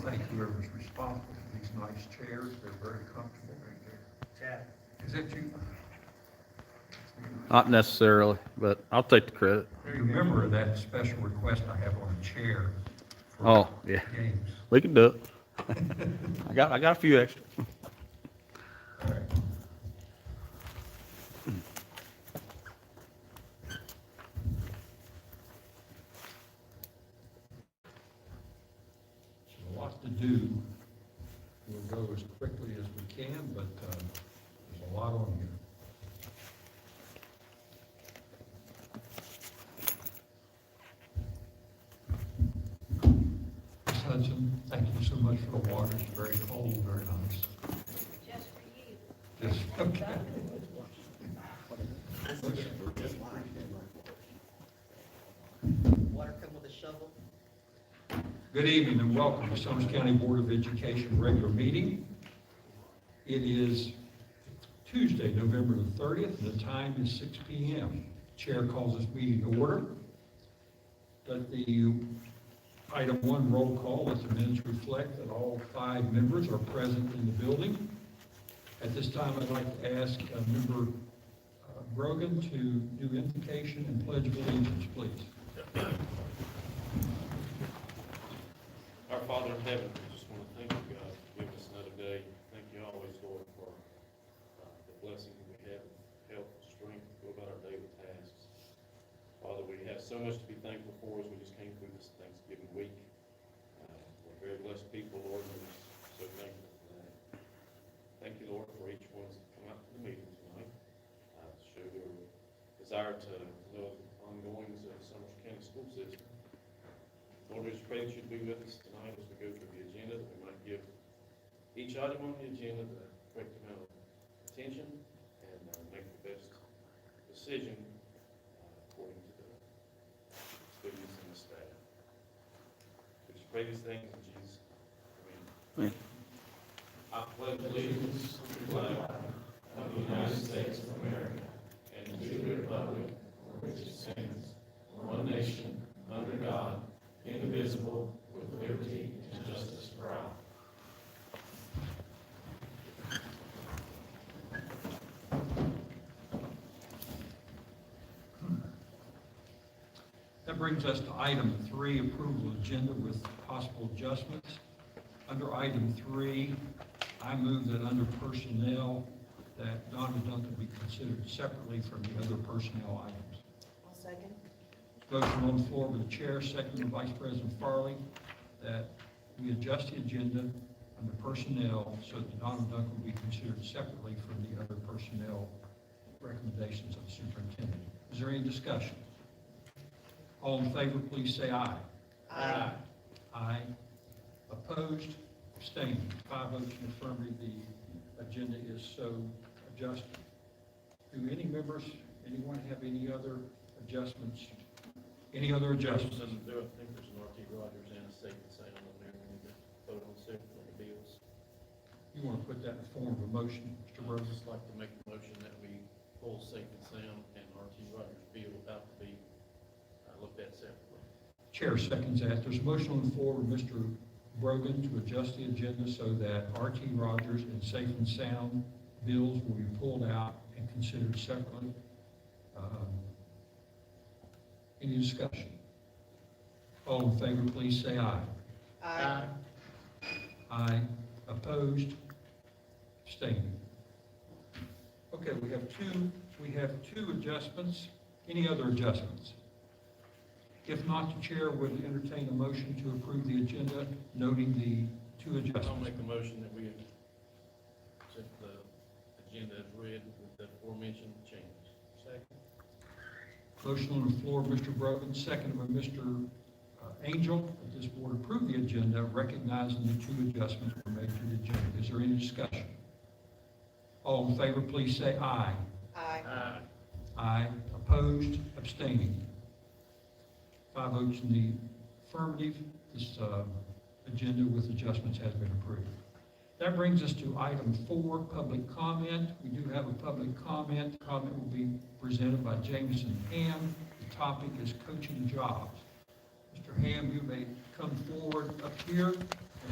thank whoever's responsible for these nice chairs. They're very comfortable. Chad. Is that you? Not necessarily, but I'll take the credit. Remember that special request I have on a chair for Oh, yeah, games. we can do it. I got a few extra. All right. So a lot to do. We'll go as quickly as we can, but there's a lot on here. Ms. Hudson, thank you so much for the water. It's very cold, very nice. Just for you. Just, okay. Water come with a shovel. Good evening and welcome to Summers County Board of Education regular meeting. It is Tuesday, November the 30th, and the time is 6 p.m. Chair calls this meeting to order. Let the item 1 roll call, let the minutes reflect that all 5 members are present in the building. At this time, I'd like to ask Member Brogan to do invocation and pledge of allegiance, please. Our Father in heaven, we just want to thank you, God, for giving us another day. Thank you always, Lord, for the blessing we have of health and strength to go about our daily tasks. Father, we have so much to be thankful for as we just came through this Thanksgiving week. We're very blessed people, Lord, and we're just so thankful for that. Thank you, Lord, for each one that's come out to the meeting tonight, to show their desire to know the ongoings of Summers County school system. Lord, we just pray that you'd be with us tonight as we go through the agenda, that we might give each item on the agenda the correct amount of attention and make the best decision according to the students and the staff. We just pray these things in Jesus' name. Amen. I pledge allegiance to the flag of the United States of America and to the republic for which it stands, one nation, under God, indivisible, with liberty and justice for all. That brings us to item 3, approval agenda with possible adjustments. Under item 3, I move that under personnel, that Donna Duncan be considered separately from the other personnel items. I'll second. Motion on the floor by the chair, second by Vice President Farley, that we adjust the agenda under personnel so that Donna Duncan will be considered separately from the other personnel recommendations of the superintendent. Is there any discussion? All in favor, please say aye. Aye. Aye. Opposed? Abstained? 5 votes in affirmative, the agenda is so adjusted. Do any members, anyone have any other adjustments? Any other adjustments? I think there's an R.T. Rogers and a Safe and Sound on there. We need to vote on separately on the bills. You want to put that in the form of a motion, Mr. I'd Rose? just like to make a motion that we pull Safe and Sound and R.T. Rogers bill out to be looked at separately. Chair seconds that. There's a motion on the floor with Mr. Brogan to adjust the agenda so that R.T. Rogers and Safe and Sound bills will be pulled out and considered separately. Any discussion? All in favor, please say aye. Aye. Aye. Opposed? Abstaining. Okay, we have two adjustments. Any other adjustments? If not, the chair would entertain a motion to approve the agenda, noting the 2 I'll adjustments. make a motion that we accept the agenda as read with the aforementioned changes. Second. Motion on the floor, Mr. Brogan, seconded by Mr. Angel, that this board approve the agenda, recognizing the 2 adjustments were made to the agenda. Is there any discussion? All in favor, please say aye. Aye. Aye. Aye. Opposed? Abstaining? 5 votes in the affirmative. This agenda with adjustments has been approved. That brings us to item 4, public comment. We do have a public comment. The comment will be presented by Jameson Ham. The topic is coaching jobs. Mr. Ham, you may come forward up here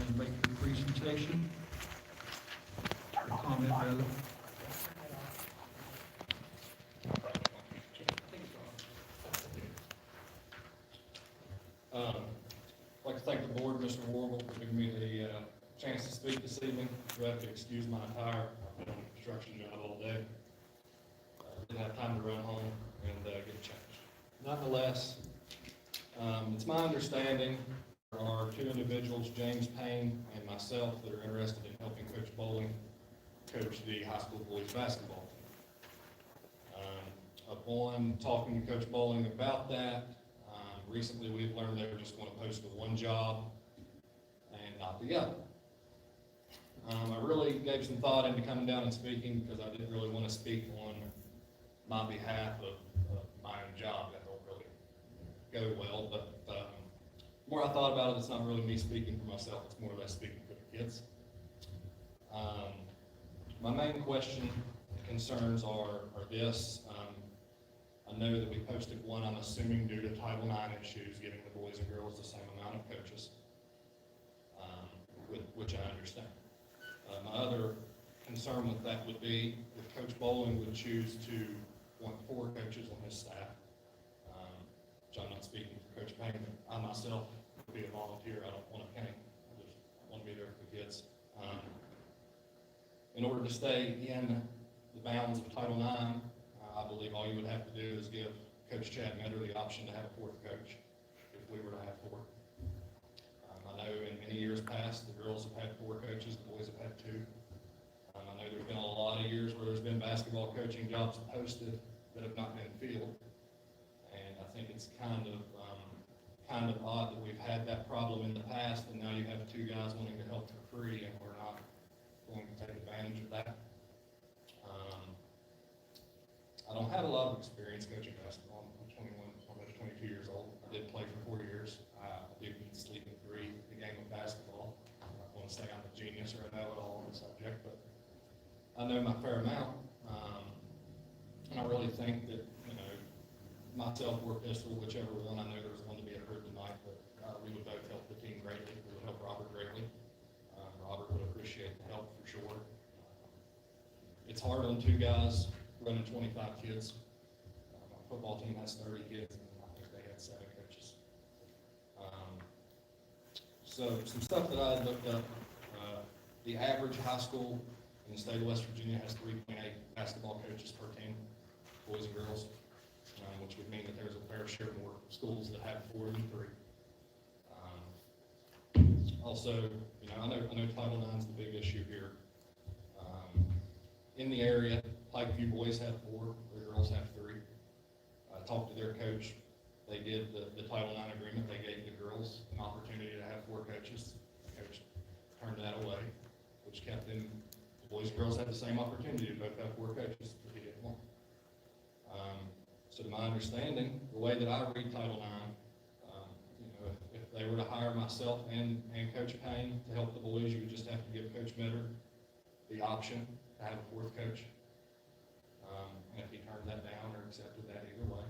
and make your presentation, or comment rather. I'd like to thank the board, Mr. Warble, for giving me the chance to speak this evening. You have to excuse my attire. I've been on a construction job all day. Didn't have time to run home and get changed. Nonetheless, it's my understanding there are two individuals, James Payne and myself, that are interested in helping Coach Bowling coach the high school boys basketball team. Upon talking to Coach Bowling about that, recently we've learned they were just going to post the one job and not the other. I really gave some thought into coming down and speaking because I didn't really want to speak on my behalf of my own job. That don't really go well, but the more I thought about it, it's not really me speaking for myself, it's more or less speaking for the kids. My main question, concerns are this. I know that we posted one, I'm assuming due to Title IX issues, giving the boys and girls the same amount of coaches, which I understand. My other concern with that would be if Coach Bowling would choose to want 4 coaches on his staff, which I'm not speaking for Coach Payne, but I myself would be a volunteer, I don't want a penny, I want to be there for the kids. In order to stay in the bounds of Title IX, I believe all you would have to do is give Coach Chad Metter the option to have a 4th coach, if we were to have 4. I know in many years past, the girls have had 4 coaches, the boys have had 2. I know there's been a lot of years where there's been basketball coaching jobs posted that have not been filled. And I think it's kind of odd that we've had that problem in the past, and now you have 2 guys wanting to help for free, and we're not going to take advantage of that. I don't have a lot of experience coaching basketball. I'm 21, almost 22 years old. I did play for 4 years. I did eat, sleep, and breathe the game of basketball. I'm not going to say I'm a genius or I know it all on the subject, but I know my fair amount. And I really think that, myself or Pistol, whichever one, I know there's one to be heard tonight, but we would both help the team greatly. We would help Robert greatly. Robert would appreciate the help for sure. It's hard on 2 guys running 25 kids. My football team has 30 kids, and I think they had 7 coaches. So some stuff that I looked up, the average high school in the state of West Virginia has 3.8 basketball coaches per team, boys and girls, which would mean that there's a fair share more schools that have 4 than 3. Also, I know Title IX is the big issue here. In the area, Pikeview boys have 4, the girls have 3. I talked to their coach. They did the Title IX agreement. They gave the girls an opportunity to have 4 coaches. The coach turned that away, which kept them, the boys and girls had the same opportunity to both have 4 coaches, but they didn't want. So to my understanding, the way that I read Title IX, if they were to hire myself and Coach Payne to help the boys, you would just have to give Coach Metter the option to have a 4th coach. And if he turned that down or accepted that either way,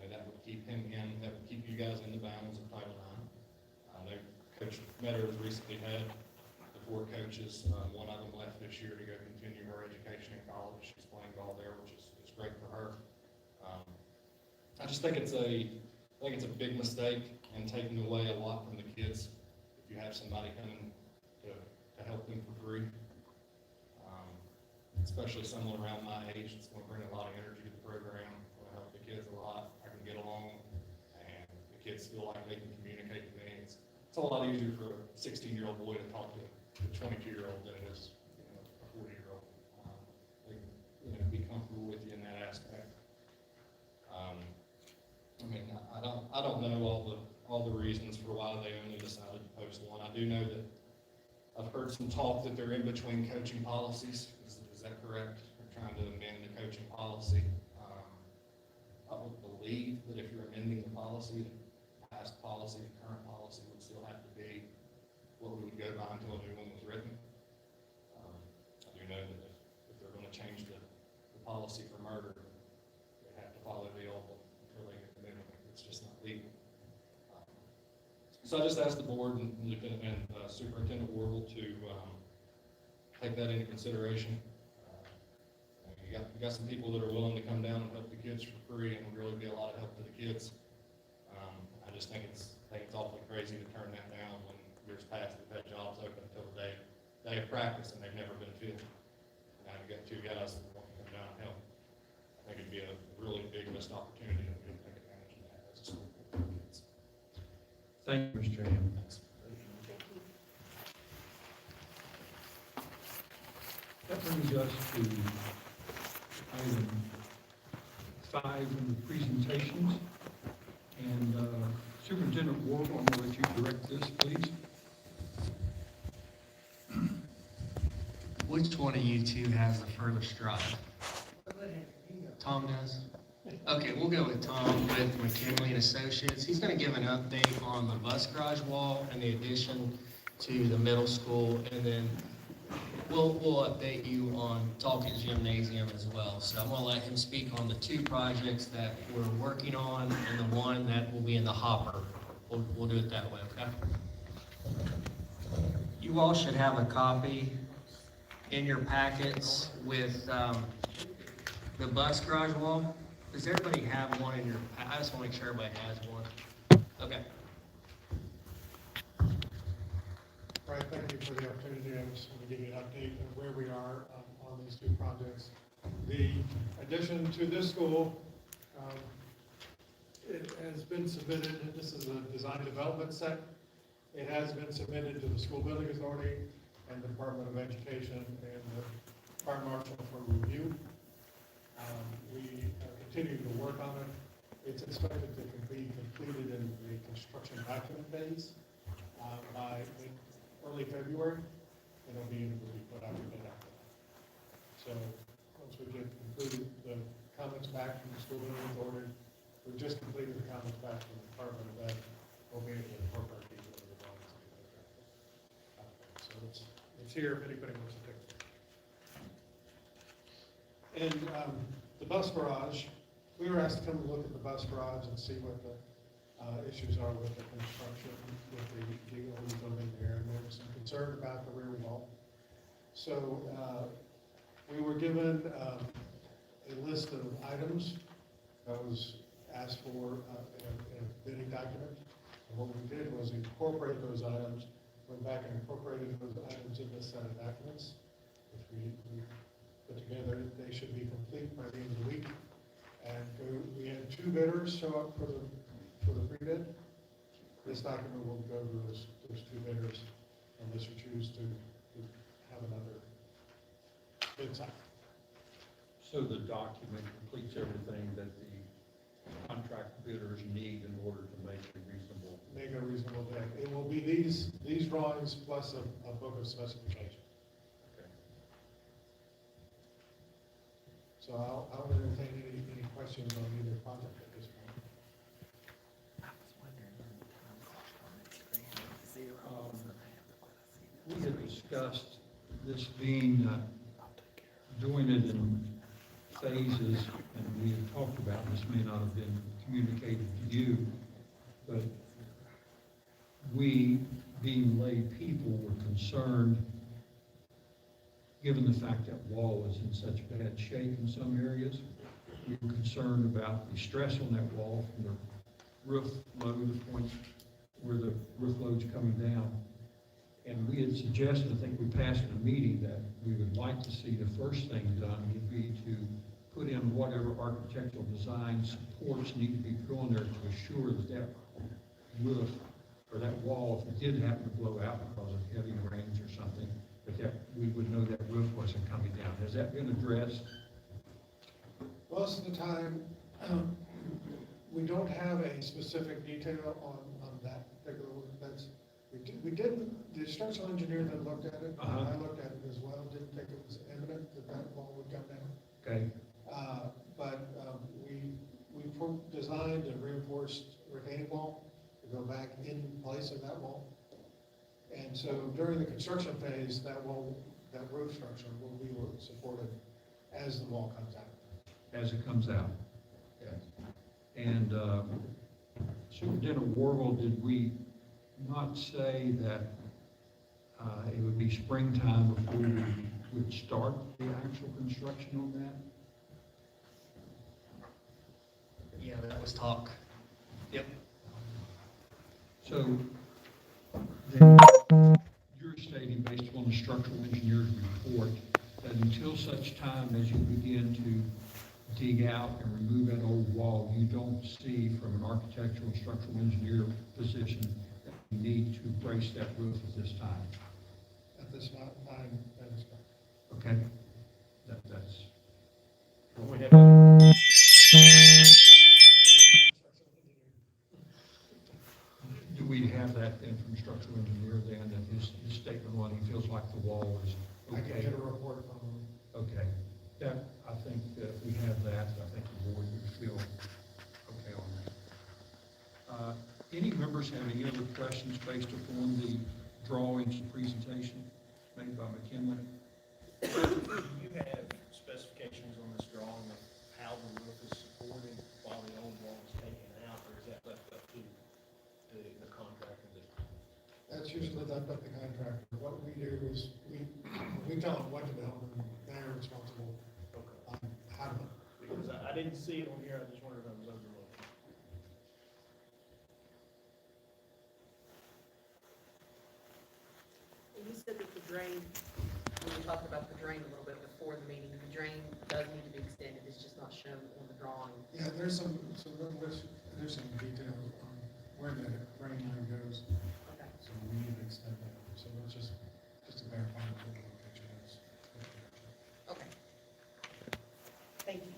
that would keep him in, that would keep you guys in the bounds of Title IX. I know Coach Metter has recently had the 4 coaches. One of them left this year to go continue her education in college. She's playing ball there, which is great for her. I just think it's a big mistake and taking away a lot from the kids if you have somebody coming to help them for free. Especially someone around my age, it's going to bring a lot of energy to the program. It's going to help the kids a lot. I can get along, and the kids feel like they can communicate with me. It's a lot easier for a 16-year-old boy to talk to a 22-year-old than it is, a 40-year-old. They can, be comfortable with you in that aspect. I don't know all the reasons for why they only decided to post one. I do know that I've heard some talk that they're in between coaching policies. Is that correct? They're trying to amend the coaching policy. I would believe that if you're amending the policy, the past policy, the current policy would still have to be what we would go by until a new one was written. I do know that if they're going to change the policy for murder, they have to follow the old one until they get the new one. It's just not legal. So I just asked the board and Superintendent Warble to take that into consideration. You got some people that are willing to come down and help the kids for free, and would really be a lot of help to the kids. I just think it's awfully crazy to turn that down when years past we've had jobs open until the day of practice and they've never been filled. Now you've got two guys that want to come down and help. I think it'd be a really big missed opportunity and we can take advantage of that as a school for the kids. Thank you, Mr. Ham. Thanks. Thank you. That brings us to item 5 in the presentations. And Superintendent Ward, I'm going to let you direct this, please. Which one of you two has the furthest drive? Tom does? Okay, we'll go with Tom with McKinley and Associates. He's gonna give an update on the bus garage wall and the addition to the middle school, and then we'll update you on Talkit Gymnasium as well. So I'm gonna let him speak on the 2 projects that we're working on and the one that will be in the hopper. We'll do it that way, okay? You all should have a copy in your packets with the bus garage wall. Does everybody have one in your, I just want to make sure everybody has one. Okay. All right, thank you for the opportunity. I just want to give you an update of where we are on these 2 projects. The addition to this school, it has been submitted, this is a design development set. It has been submitted to the School Building Authority and the Department of Education and the Fire Marshal for review. We are continuing to work on it. It's expected to be completed in the construction document phase by early February, and it'll be put out to bid after that. So once we get completed the comments back from the School Building Authority, we've just completed the comments back from the Department of Ed, we'll be able to incorporate these into the drawings. So it's here if anybody wants to take it. And the bus garage, we were asked to come and look at the bus garage and see what the issues are with the construction, with the old building there, and there was some concern about the rear wall. So we were given a list of items that was asked for in a bidding document. And what we did was incorporate those items, went back and incorporated those items in this set of documents, which we put together. They should be complete by the end of the week. And we had 2 bidders show up for the pre-bid. This document will go to those 2 bidders unless you choose to have another bid cycle. So the document completes everything that the contract bidders need in order to make a reasonable bid. It will be these drawings plus a book of specifications. Okay. So I'll entertain any questions on either project at this point. We had discussed this being, doing it in phases, and we had talked about, this may not have been communicated to you, but we, being lay people, were concerned, given the fact that wall is in such bad shape in some areas. We were concerned about the stress on that wall from the roof load, the point where the roof load's coming down. And we had suggested, I think we passed in a meeting, that we would like to see the first thing done would be to put in whatever architectural design supports need to be put on there to assure that that roof or that wall, if it did happen to blow out because of heavy rains or something, that we would know that roof wasn't coming down. Has that been addressed? Most of the time, we don't have a specific detail on that particular one. We did, the structural engineer that looked at it, I looked at it as well, didn't think it was imminent that wall would come down. Okay. But we designed a reinforced retaining wall to go back in place of that wall. And so during the construction phase, that roof structure will be supported as the wall comes out. As it comes out. Okay. And Superintendent Warble, did we not say that it would be springtime before we would start the actual construction on that? Yeah, that was talk. Yep. So then you're stating, based on the structural engineer's report, that until such time as you begin to dig out and remove that old wall, you don't see from an architectural and structural engineer position that you need to brace that roof at this time. At this time, that is correct. Okay? That's, We have do we have that then from structural engineer then, that his statement on he feels like the wall is I can okay? get a report from them. Okay, that, I think that if we have that, I think the board would feel okay on that. Any members have any other questions based upon the drawings and presentation made by McKinley? Do you have specifications on this drawing of how the roof is supported while the old wall is taken out, or is that left up to the contractor? That's usually left up to the contractor. What we do is, we tell them what to build, and they're responsible on how to build. Because I didn't see it on here, I just wondered if I was overlooking. You said that the drain, when we talked about the drain a little bit before the meeting, the drain does need to be extended, it's just not shown on the drawing. Yeah, there's some detail on where the drain line goes, Okay. so we need to extend that. So it's just to verify that the location is. Okay. Thank you.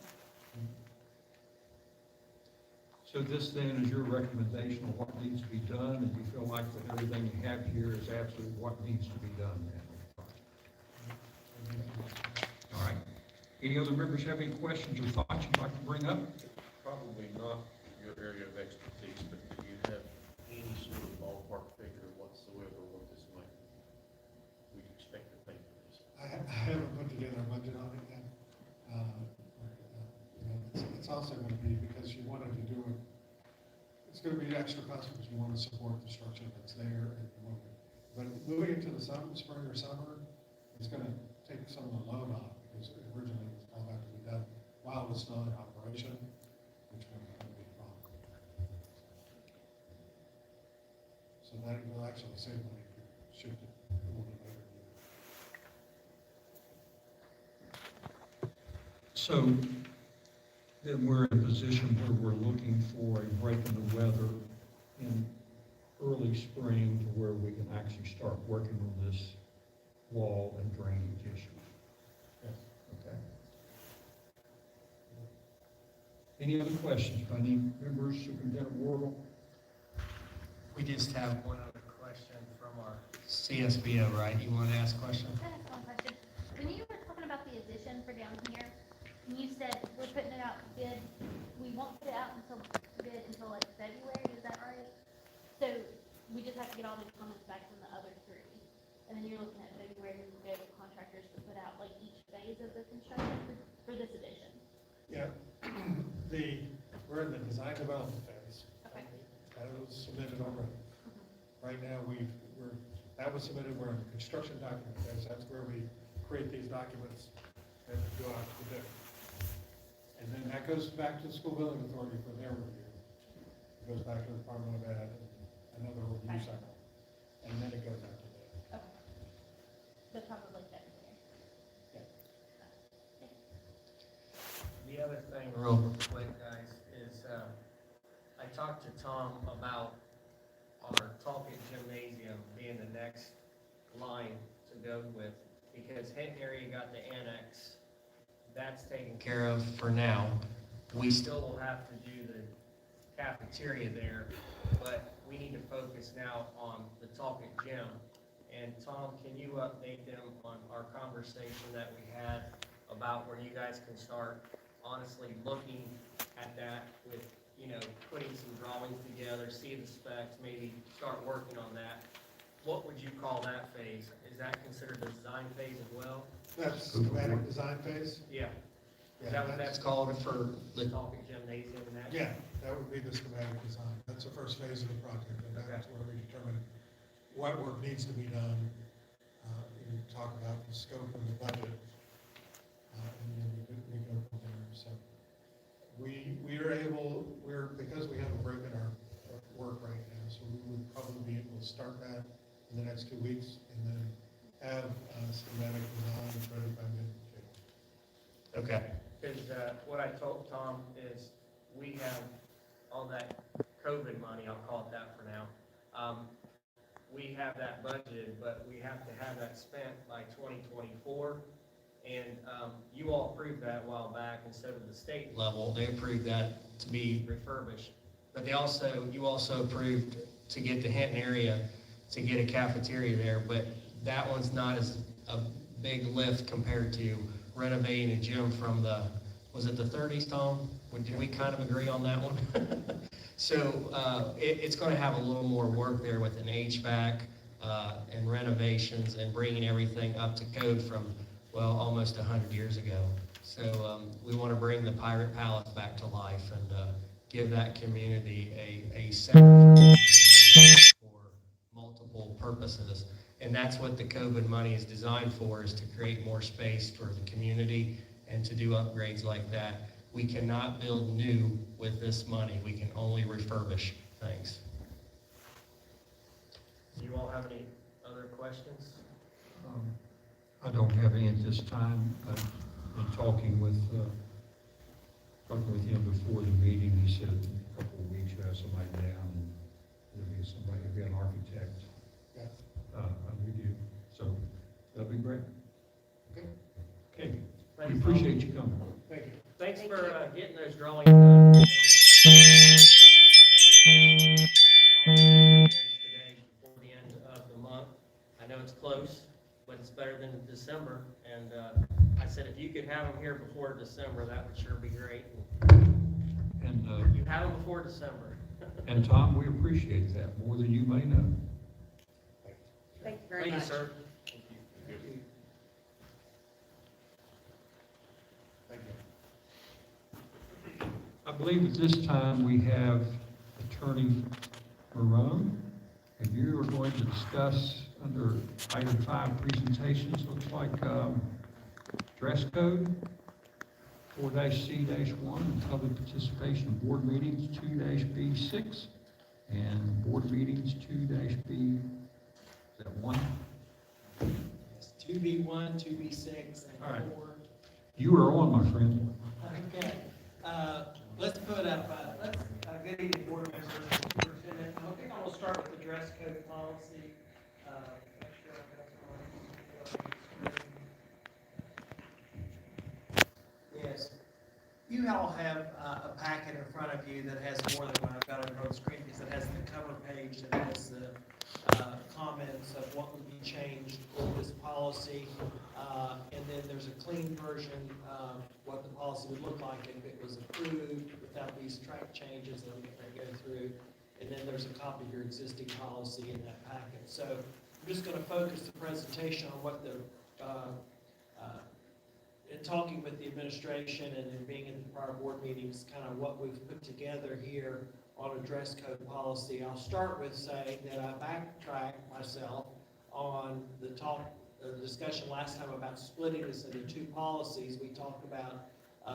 So this then is your recommendation on what needs to be done, and you feel like that everything you have here is absolutely what needs to be done then? All right. Any other members have any questions or thoughts you'd like to bring up? probably not your area of expertise, but do you have any sort of ballpark figure whatsoever what this might, we'd expect to pay for this? I haven't put together a budget on it yet. It's also going to be because you wanted to do it, it's going to be extra cost because you want to support the structure that's there at the moment. But moving into the spring or summer, it's going to take some of the load off because originally it was all about to be done while it's still in operation, which will be a problem. So that will actually save money if you shift it a little bit later. So then we're in a position where we're looking for a break in the weather in early spring to where we can actually start working on this wall and drainage issue. Yes. Okay. Any other questions by any members, Superintendent Wardle? We just have one other question from our CSBO, right? You want to ask a question? I have one question. When you were talking about the addition for down here, and you said we're putting it out to bid, we won't put it out until bid until like February, is that right? So we just have to get all these comments back from the other three. And then you're looking at February to go with contractors to put out like each phase of the construction for this addition. Yeah, we're in the design development phase. Okay. That was submitted already. Right now, that was submitted, we're in the construction document phase, that's where we create these documents and go out to bid. And then that goes back to the school building authority for their review. It goes back to the Department of Ed, and another review Okay. cycle. And then it goes out to bid. Okay. So probably February. The other thing, real quick, guys, is I talked to Tom about our Talkit Gymnasium being the next line to go with, because Hinton area got the annex. That's taken care of for now. We still will have to do the cafeteria there, but we need to focus now on the Talkit Gym. And Tom, can you update them on our conversation that we had about where you guys can start honestly looking at that with, putting some drawings together, see the specs, maybe start working on that? What would you call that phase? Is that considered the design phase as well? That's schematic design phase. Yeah. Is that what that's called for the Talking gymnasium and that? Yeah, that would be the schematic design. That's the first phase of the project, and that's where we determine what work needs to be done. We talk about the scope and the budget, and then we go from there. So because we haven't broken our work right now, so we would probably be able to start that in the next 2 weeks, and then have schematic design ready by mid-June. Okay. Because, what I told Tom is, we have all that COVID money, I'll call it that for now. We have that budgeted, but we have to have that spent by 2024. And, you all approved that a while back instead of the state Level, they approved that to be, refurbished. but you also approved to get the Hinton area to get a cafeteria there, but that one's not as a big lift compared to renovating a gym from was it the 30s, Tom? Did we kind of agree on that one? So, it's gonna have a little more work there with an HVAC, and renovations and bringing everything up to code from, well, almost 100 years ago. So, we wanna bring the Pirate Palace back to life and, give that community a center for multiple purposes. And that's what the COVID money is designed for, is to create more space for the community and to do upgrades like that. We cannot build new with this money. We can only refurbish things. Do you all have any other questions? I don't have any at this time. In talking with him before the meeting, he said in a couple of weeks, you have somebody down, and there'll be an architect. Yeah. With you, so that'll be great. Okay. Okay, we Thanks, Tom. appreciate you coming. Thank you. Thanks for getting those drawings done. Today, before the end of the month. I know it's close, but it's better than December. And I said, if you could have them here before December, that would sure be great. And, You have them before December. and Tom, we appreciate that more than you may know. Thank you very Thank you, much. sir. Thank you. I believe at this time we have Attorney Marone, and you are going to discuss under item 5 presentations, looks like dress code, 4-C-1, and public participation in board meetings, 2-B6, and board meetings, 2-B, is that 1? 2B1, 2B6, All right. and 4. You are on, my friend. Okay, let's put up, good evening, board members, superintendent. I think I will start with the dress code policy. Make sure I've got the right screen. Yes, you all have a packet in front of you that has more than what I've got on the screen, because it has the cover page that has the comments of what would be changed with this policy. And then there's a clean version of what the policy would look like if it was approved without these track changes that go through. And then there's a copy of your existing policy in that packet. So I'm just going to focus the presentation on what the, in talking with the administration and in being in the prior board meetings, kind of what we've put together here on a dress code policy. I'll start with saying that I backtracked myself on the discussion last time about splitting this into 2 policies. We talked about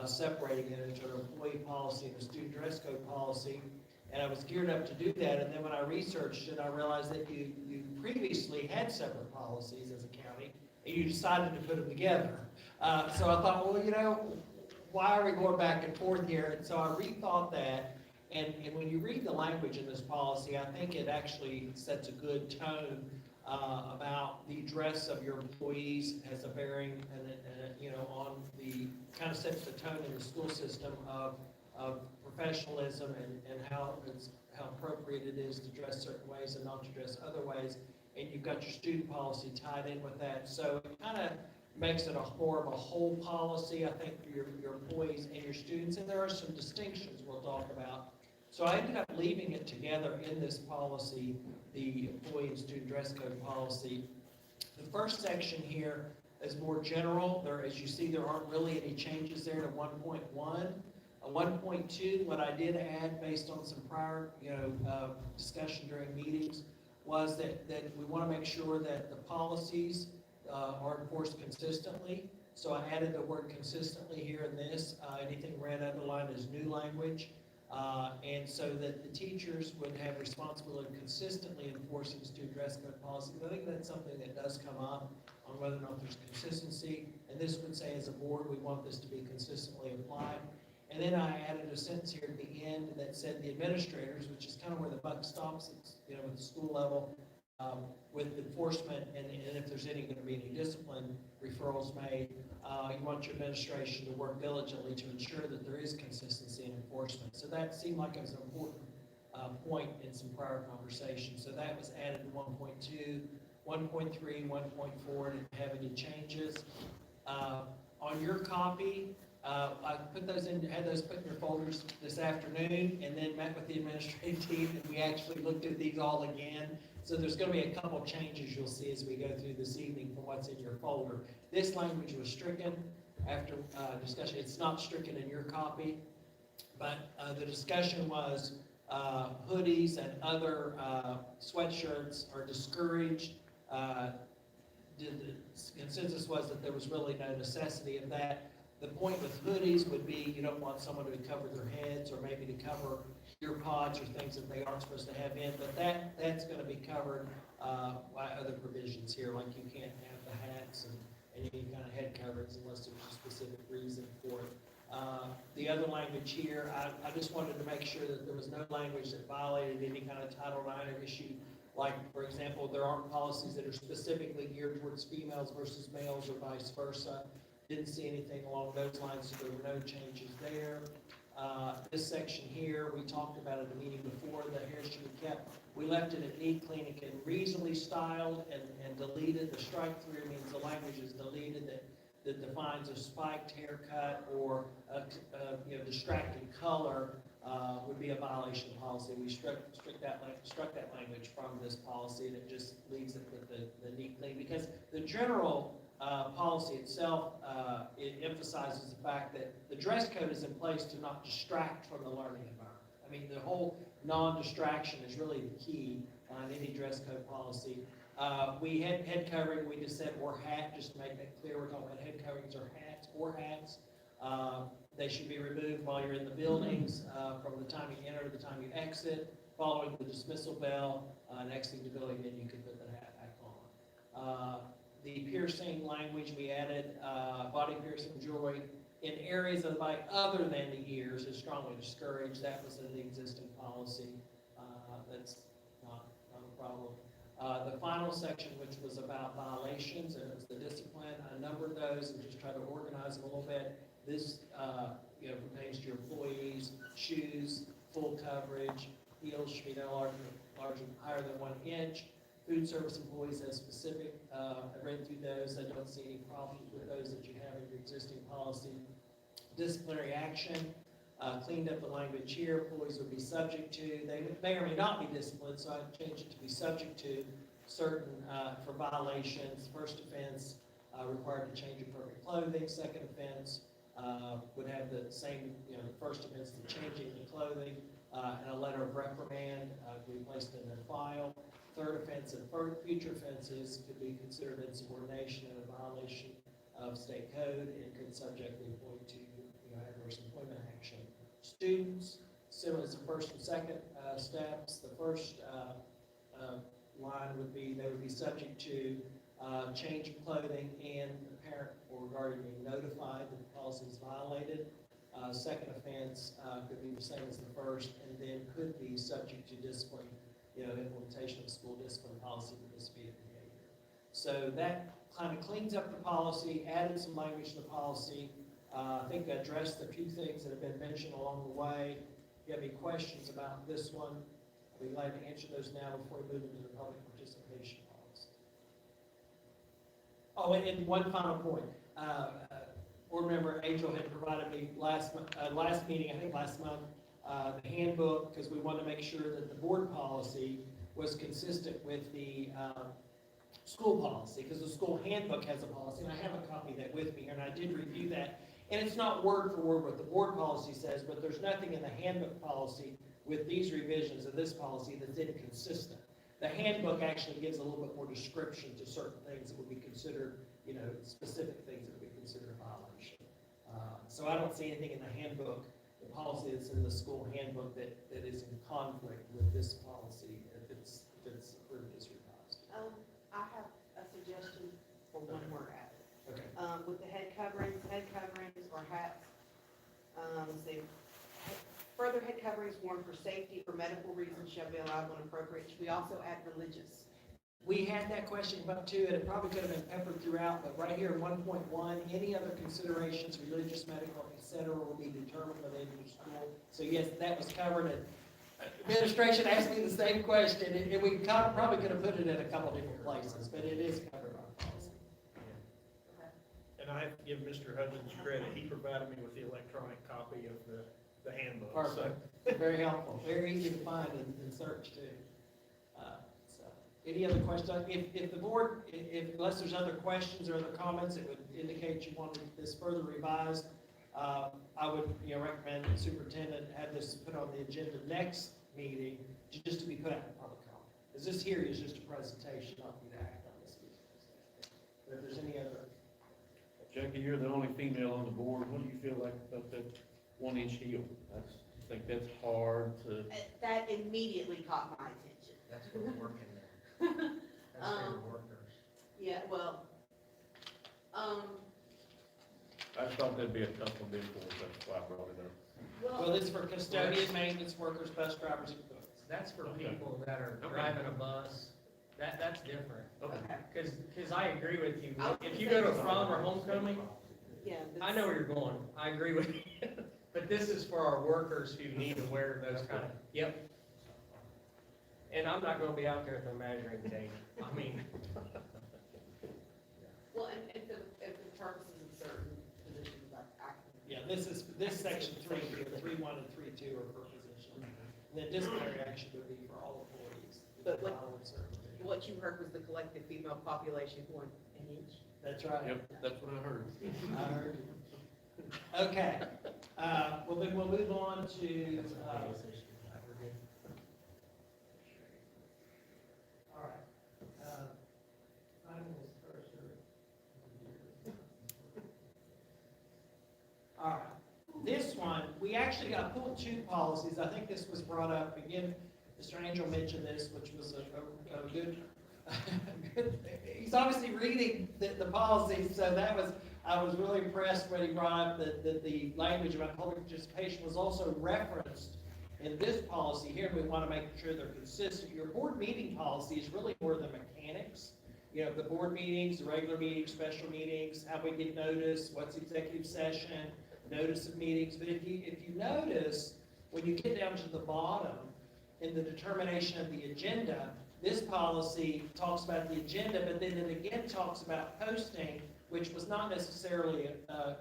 separating it into an employee policy and a student dress code policy, and I was geared up to do that. And then when I researched it, I realized that you previously had separate policies as a county, and you decided to put them together. So I thought, well, why are we going back and forth here? And so I rethought that. And when you read the language in this policy, I think it actually sets a good tone about the dress of your employees has a bearing, on the, kind of sets the tone in the school system of professionalism and how appropriate it is to dress certain ways and not to dress other ways. And you've got your student policy tied in with that. So it kind of makes it more of a whole policy, I think, for your employees and your students. And there are some distinctions we'll talk about. So I ended up leaving it together in this policy, the employee and student dress code policy. The first section here is more general. There, as you see, there aren't really any changes there to 1.1. 1.2, what I did add based on some prior, discussion during meetings, was that we want to make sure that the policies are enforced consistently. So I added the word consistently here in this. Anything red underlined is new language. And so that the teachers would have responsibility of consistently enforcing student dress code policies. I think that's something that does come up on whether or not there's consistency. And this would say, as a board, we want this to be consistently applied. And then I added a sentence here at the end that said the administrators, which is kind of where the buck stops, at the school level, with enforcement, and if there's going to be any discipline referrals made, you want your administration to work diligently to ensure that there is consistency in enforcement. So that seemed like it was an important point in some prior conversations. So that was added to 1.2, 1.3, 1.4, didn't have any changes. On your copy, I put those in, had those put in your folders this afternoon, and then met with the administrative team, and we actually looked at these all again. So there's going to be a couple changes you'll see as we go through this evening from what's in your folder. This language was stricken after discussion. It's not stricken in your copy, but the discussion was hoodies and other sweatshirts are discouraged. The consensus was that there was really no necessity of that. The point with hoodies would be you don't want someone to cover their heads or maybe to cover ear pods or things that they aren't supposed to have in, but that's going to be covered by other provisions here, like you can't have the hats and any kind of head coverings unless there's a specific reason for it. The other language here, I just wanted to make sure that there was no language that violated any kind of Title IX issue. Like, for example, there aren't policies that are specifically geared towards females versus males or vice versa. Didn't see anything along those lines, so there were no changes there. This section here, we talked about at the meeting before, the hair should be kept. We left it at neat, clean, and reasonably styled and deleted. The strike through means the language is deleted that defines a spiked haircut or a distracting color would be a violation of policy. We struck that language from this policy, and it just leaves it with the neat, clean, because the general policy itself, it emphasizes the fact that the dress code is in place to not distract from the learning environment. I mean, the whole non-distraction is really the key on any dress code policy. We had head covering, we just said, or hat, just to make that clear. We're talking about head coverings or hats. They should be removed while you're in the buildings, from the time you enter to the time you exit, following the dismissal bell, and exiting the building, then you can put the hat back on. The piercing language, we added body piercing jewelry in areas of the body other than the ears is strongly discouraged. That was in the existing policy. That's not a problem. The final section, which was about violations, and it was the discipline, I numbered those and just try to organize them a little bit. This pertains to your employees, shoes, full coverage, heels should be no higher than 1 inch. Food service employees as specific, I read through those. I don't see any problems with those that you have in your existing policy. Disciplinary action, cleaned up the language here. Employees would be subject to, they may or may not be disciplined, so I changed it to be subject to certain, for violations. First offense, required to change appropriate clothing. Second offense would have the same, first offense, the changing the clothing, and a letter of reprimand could be placed in their file. Third offense and future offenses could be considered insubordination and a violation of state code and could subject the employee to adverse employment action. Students, similar to the first and second steps, the first line would be they would be subject to change of clothing and the parent or guardian being notified that the policy is violated. Second offense could be the same as the first, and then could be subject to discipline, implementation of school discipline policy for misdemeanor behavior. So that kind of cleans up the policy, added some language to the policy. I think I addressed a few things that have been mentioned along the way. If you have any questions about this one, I'd be glad to answer those now before we move into the public participation policy. Oh, and one final point. Board member Angel had provided me last meeting, I think last month, the handbook, because we wanted to make sure that the board policy was consistent with the school policy, because the school handbook has a policy, and I have a copy of that with me here, and I did review that. And it's not word for word what the board policy says, but there's nothing in the handbook policy with these revisions of this policy that's inconsistent. The handbook actually gives a little bit more description to certain things that would be considered, specific things that would be considered a violation. So I don't see anything in the handbook, the policy that's in the school handbook that is in conflict with this policy if it's approved as revised. I have a suggestion for one more added. Okay. With the head coverings or hats, let's see. Further head coverings worn for safety or medical reasons shall be allowed when appropriate. Should we also add religious? We had that question about too, and it probably could have been peppered throughout, but right here in 1.1, any other considerations, religious, medical, et cetera, will be determined by the individual school. So yes, that was covered, and administration asked me the same question, and we probably could have put it in a couple different places, but it is covered by policy. And I have to give Mr. Hudgens credit, he provided me with the electronic copy of the handbook. So Perfect, very helpful, very easy to find and search too. So, any other questions? If the board, unless there's other questions or other comments that would indicate you wanted this further revised, I would, recommend the superintendent have this put on the agenda next meeting, just to be put out in public comment. Because this here is just a presentation, not for you to act on this. But if there's any other, Jackie, you're the only female on the board. What do you feel like about that 1-inch heel? I think that's hard to. That immediately caught my attention. That's what we're working on. That's their workers. Yeah, well, I thought that'd be a tough one to enforce, that's why I brought it up. well, it's for custodian, maintenance workers, bus drivers, and cooks. That's for Okay. people that are Okay. driving a bus. That's different. Okay. Because I agree with you. I was If gonna you say go to the same. prom or homecoming, yeah. I know where you're going. I agree with you. But this is for our workers who need to wear those kind of, yep. And I'm not gonna be out there at the measuring tape. I mean, Well, and if the purposes of certain positions, like acting. Yeah, this section 3 here, 3.1 and 3.2 are per position. And then disciplinary action would be for all employees. But what- Following certain things. What you heard was the collective female population going an inch. That's right. Yep, that's what I heard. I heard you. Okay, well then we'll move on to, that's a base issue. all right. Finding this cursor. All right, this one, we actually got pulled 2 policies. I think this was brought up, again, Mr. Angel mentioned this, which was a good, he's obviously reading the policy, so I was really impressed when he brought up that the language about public participation was also referenced in this policy here. We want to make sure they're consistent. Your board meeting policy is really more the mechanics. The board meetings, the regular meetings, special meetings, how we get notice, what's executive session, notice of meetings. But if you notice, when you get down to the bottom, in the determination of the agenda, this policy talks about the agenda, but then it again talks about posting, which was not necessarily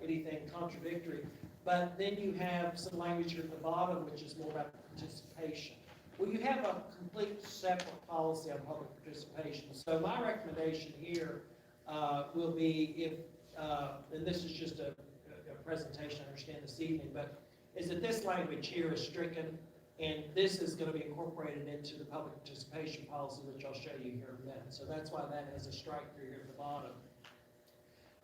anything contradictory. But then you have some language here at the bottom, which is more about participation. Well, you have a complete separate policy on public participation. So my recommendation here will be if, and this is just a presentation I understand this evening, but is that this language here is stricken, and this is going to be incorporated into the public participation policy, which I'll show you here in a minute. So that's why that has a strike through here at the bottom.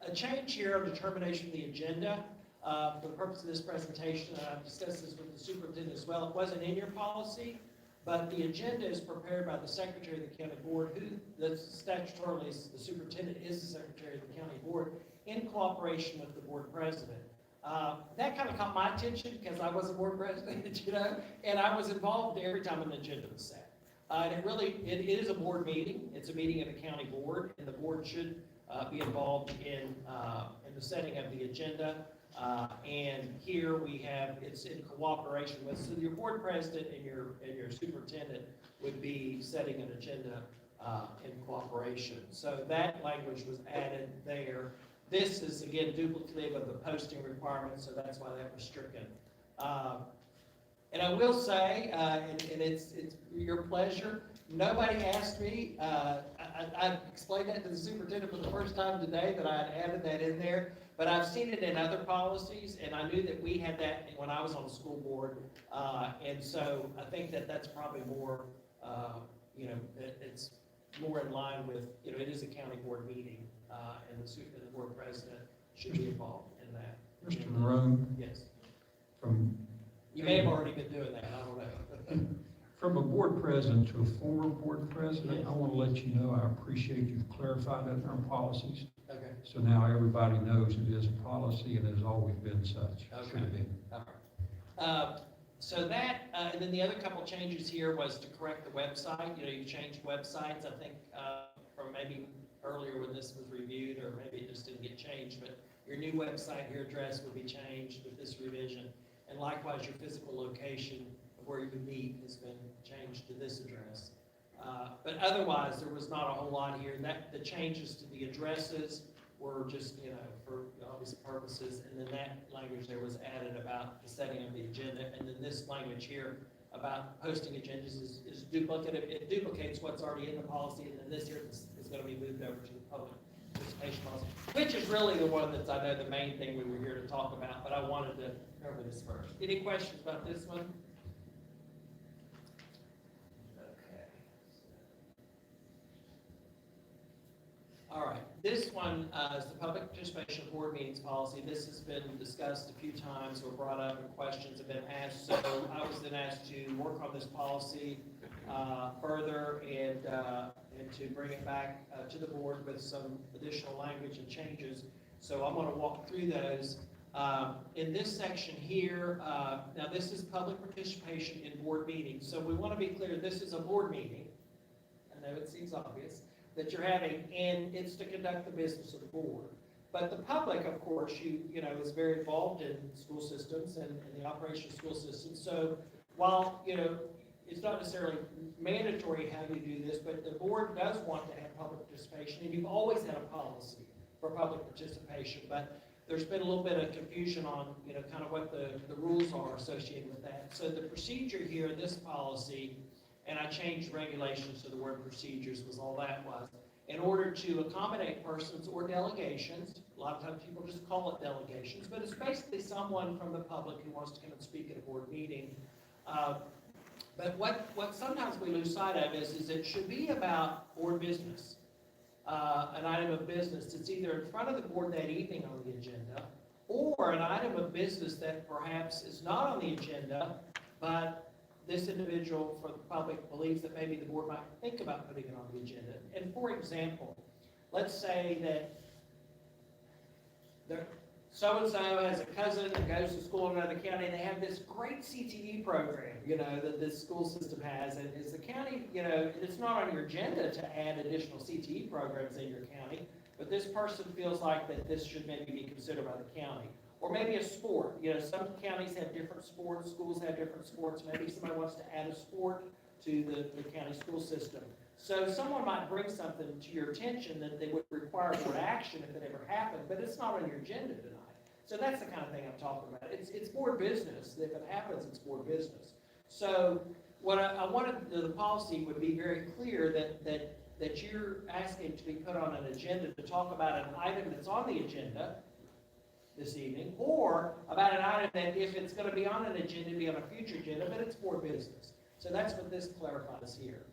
A change here on determination of the agenda. For the purpose of this presentation, I've discussed this with the superintendent as well. It wasn't in your policy, but the agenda is prepared by the secretary of the county board, who statutorily is the superintendent is the secretary of the county board, in cooperation with the board president. That kind of caught my attention because I was a board president, and I was involved every time an agenda was set. And it is a board meeting. It's a meeting of the county board, and the board should be involved in the setting of the agenda. And here we have, it's in cooperation with, so your board president and your superintendent would be setting an agenda in cooperation. So that language was added there. This is, again, duplicative of the posting requirements, so that's why that was stricken. And I will say, and it's your pleasure, nobody asked me, I explained that to the superintendent for the first time today, that I had added that in there, but I've seen it in other policies, and I knew that we had that when I was on the school board, and so I think that that's probably more, it's more in line with, it is a county board meeting, and the board president should be involved in that. Mr. Marone, Yes. from, You may have already been doing that, I don't know. from a board president to a former board president, I want to let you know I appreciate you've clarified that in our policies. Okay. So now everybody knows it is a policy and has always been such. Should have been. All right. So that, and then the other couple changes here was to correct the website. You changed websites, I think, from maybe earlier when this was reviewed, or maybe it just didn't get changed, but your new website, your address would be changed with this revision. And likewise, your physical location of where you would meet has been changed to this address. But otherwise, there was not a whole lot here. The changes to the addresses were just, for obvious purposes. And then that language there was added about the setting of the agenda. And then this language here about posting agendas is duplicative. It duplicates what's already in the policy. And then this here is going to be moved over to the public participation policy, which is really the one that's, I know, the main thing we were here to talk about. But I wanted to cover this first. Any questions about this one? All right, this one is the public participation board meetings policy. This has been discussed a few times or brought up, and questions have been asked. So I was then asked to work on this policy further and to bring it back to the board with some additional language and changes. So I'm going to walk through those. In this section here, now this is public participation in board meetings. So we want to be clear, this is a board meeting. I know it seems obvious that you're having, and it's to conduct the business of the board. But the public, of course, is very involved in school systems and the operation of school systems. So while, it's not necessarily mandatory how you do this, but the board does want to have public participation, and you've always had a policy for public participation. But there's been a little bit of confusion on, kind of what the rules are associated with that. So the procedure here in this policy, and I changed regulations to the word procedures, was all that was, in order to accommodate persons or delegations. A lot of times people just call it delegations, but it's basically someone from the public who wants to come and speak at a board meeting. But what sometimes we lose sight of is it should be about board business, an item of business that's either in front of the board that evening on the agenda, or an item of business that perhaps is not on the agenda, but this individual for the public believes that maybe the board might think about putting it on the agenda. And for example, let's say that so-and-so has a cousin that goes to school in another county, and they have this great CTE program, that this school system has. And is the county, it's not on your agenda to add additional CTE programs in your county, but this person feels like that this should maybe be considered by the county. Or maybe a sport. Some counties have different sports, schools have different sports. Maybe somebody wants to add a sport to the county school system. So someone might bring something to your attention that they would require board action if it ever happened, but it's not on your agenda tonight. So that's the kind of thing I'm talking about. It's board business. If it happens, it's board business. So what I wanted, the policy would be very clear that you're asking to be put on an agenda to talk about an item that's on the agenda this evening, or about an item that if it's going to be on an agenda, be on a future agenda, but it's board business. So that's what this clarifies here.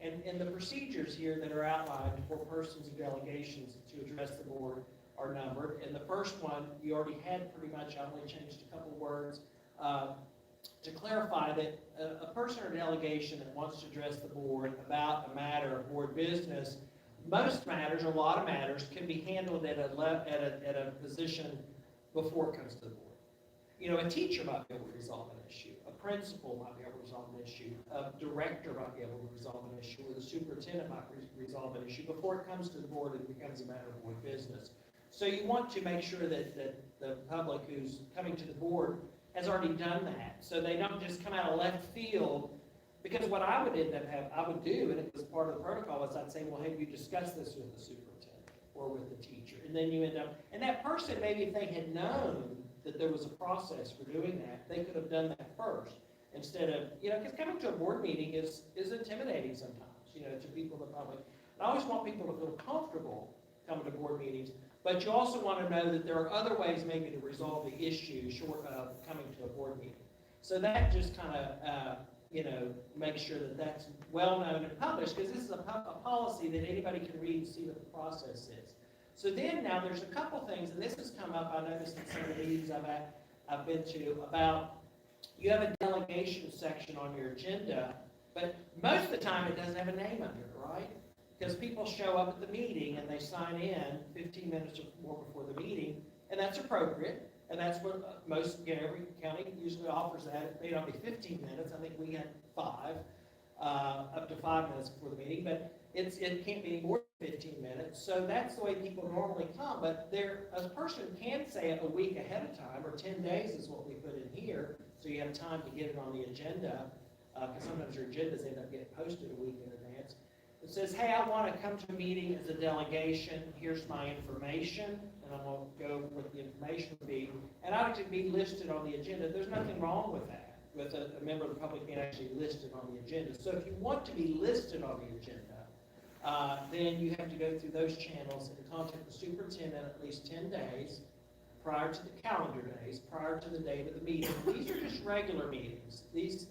And the procedures here that are outlined for persons and delegations to address the board are numbered. And the first one, you already had pretty much, I only changed a couple words, to clarify that a person or delegation that wants to address the board about a matter of board business, most matters, or a lot of matters, can be handled at a position before it comes to the board. A teacher might be able to resolve an issue. A principal might be able to resolve an issue. A director might be able to resolve an issue. Or the superintendent might resolve an issue. Before it comes to the board, it becomes a matter of board business. So you want to make sure that the public who's coming to the board has already done that. So they don't just come out of left field. Because what I would end up I would do, and it was part of the protocol, is I'd say, well, have you discussed this with the superintendent or with the teacher? And then you end up, and that person, maybe if they had known that there was a process for doing that, they could have done that first. instead of, because coming to a board meeting is intimidating sometimes, to people in the public. And I always want people to feel comfortable coming to board meetings, but you also want to know that there are other ways maybe to resolve the issue short of coming to a board meeting. So that just kind of, make sure that that's well-known and published, because this is a policy that anybody can read and see what the process is. So then now there's a couple things, and this has come up, I noticed in some of the meetings I've been to, about you have a delegation section on your agenda, but most of the time it doesn't have a name under it, right? Because people show up at the meeting and they sign in 15 minutes or more before the meeting, and that's appropriate. And that's what every county usually offers that. It may not be 15 minutes. I think we had 5, up to 5 minutes before the meeting, but it can't be more than 15 minutes. So that's the way people normally come. But a person can say it a week ahead of time, or 10 days is what we put in here, so you have time to get it on the agenda, because sometimes your agendas end up getting posted a week in advance. It says, hey, I want to come to a meeting as a delegation. Here's my information. And I'm going to go where the information will be. And I like to be listed on the agenda. There's nothing wrong with that, with a member of the public being actually listed on the agenda. So if you want to be listed on the agenda, then you have to go through those channels and contact the superintendent at least 10 days prior to the calendar days, prior to the date of the meeting. These are just regular meetings. These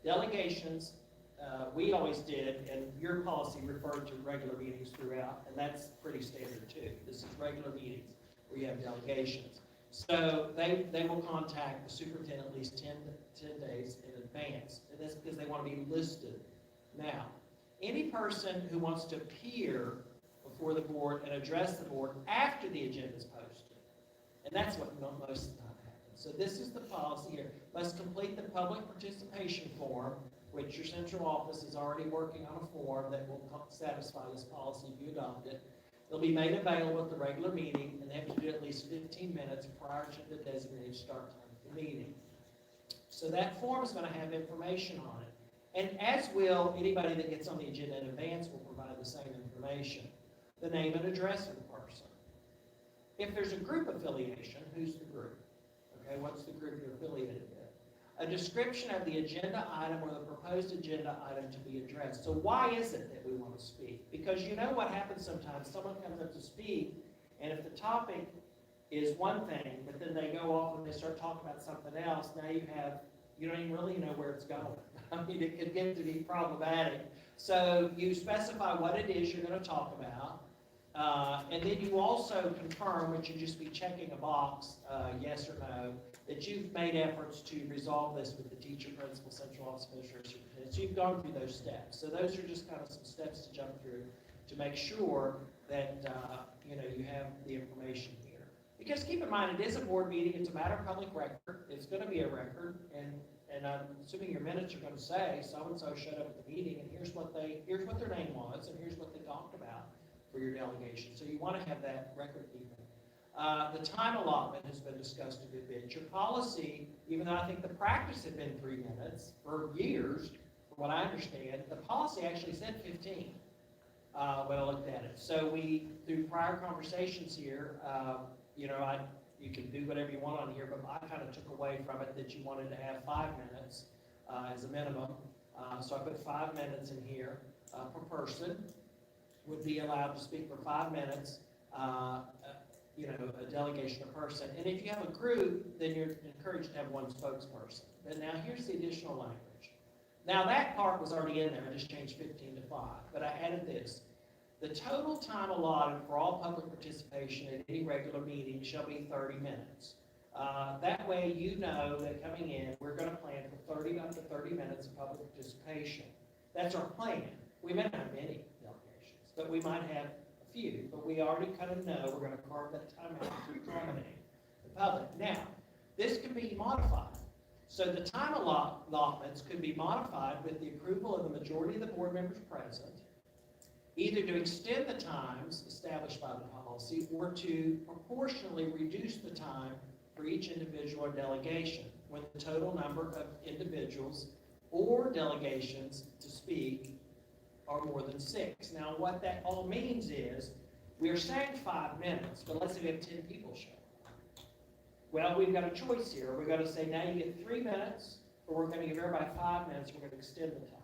delegations, we always did, and your policy referred to regular meetings throughout, and that's pretty standard too. This is regular meetings where you have delegations. So they will contact the superintendent at least 10 days in advance, and that's because they want to be listed. Now, any person who wants to appear before the board and address the board after the agenda is posted, and that's what most of the time happens. So this is the policy here. Must complete the public participation form, which your central office is already working on a form that will satisfy this policy if you adopt it. They'll be made available at the regular meeting, and they have to do at least 15 minutes prior to the designated start time of the meeting. So that form is going to have information on it. And as will anybody that gets on the agenda in advance will provide the same information. The name and address of the person. If there's a group affiliation, who's the group? Okay, what's the group you're affiliated with? A description of the agenda item or the proposed agenda item to be addressed. So why is it that we want to speak? Because you know what happens sometimes, someone comes up to speak, and if the topic is one thing, but then they go off and they start talking about something else, now you don't even really know where it's going. I mean, it could get to be problematic. So you specify what it is you're going to talk about, and then you also confirm, which you just be checking a box, yes or no, that you've made efforts to resolve this with the teacher, principal, central office administrator. So you've gone through those steps. So those are just kind of some steps to jump through to make sure that you have the information here. Because keep in mind, it is a board meeting. It's a matter of public record. It's going to be a record, and I'm assuming your minutes are going to say so and so showed up at the meeting, and here's what their name was, and here's what they talked about for your delegation. So you want to have that record keeping. The time allotment has been discussed a good bit. Your policy, even though I think the practice had been 3 minutes for years, from what I understand, the policy actually said 15 when I looked at it. So through prior conversations here, you can do whatever you want on here, but I kind of took away from it that you wanted to have 5 minutes as a minimum. So I put 5 minutes in here per person would be allowed to speak for 5 minutes. A delegation of person. And if you have a group, then you're encouraged to have one spokesperson. But now here's the additional language. Now that part was already in there. I just changed 15 to 5. But I added this. The total time allotted for all public participation at any regular meeting shall be 30 minutes. That way you know that coming in, we're going to plan for 30 up to 30 minutes of public participation. That's our plan. We may not have many delegations, but we might have few, but we already kind of know we're going to carve that time out to accommodate the public. Now, this can be modified. So the time allotments could be modified with the approval of the majority of the board members present, either to extend the times established by the policy or to proportionally reduce the time for each individual or delegation when the total number of individuals or delegations to speak are more than 6. Now, what that all means is, we're saying 5 minutes, but let's say we have 10 people show up. Well, we've got a choice here. We're going to say, now you get 3 minutes or we're gonna give everybody 5 minutes, we're gonna extend the time.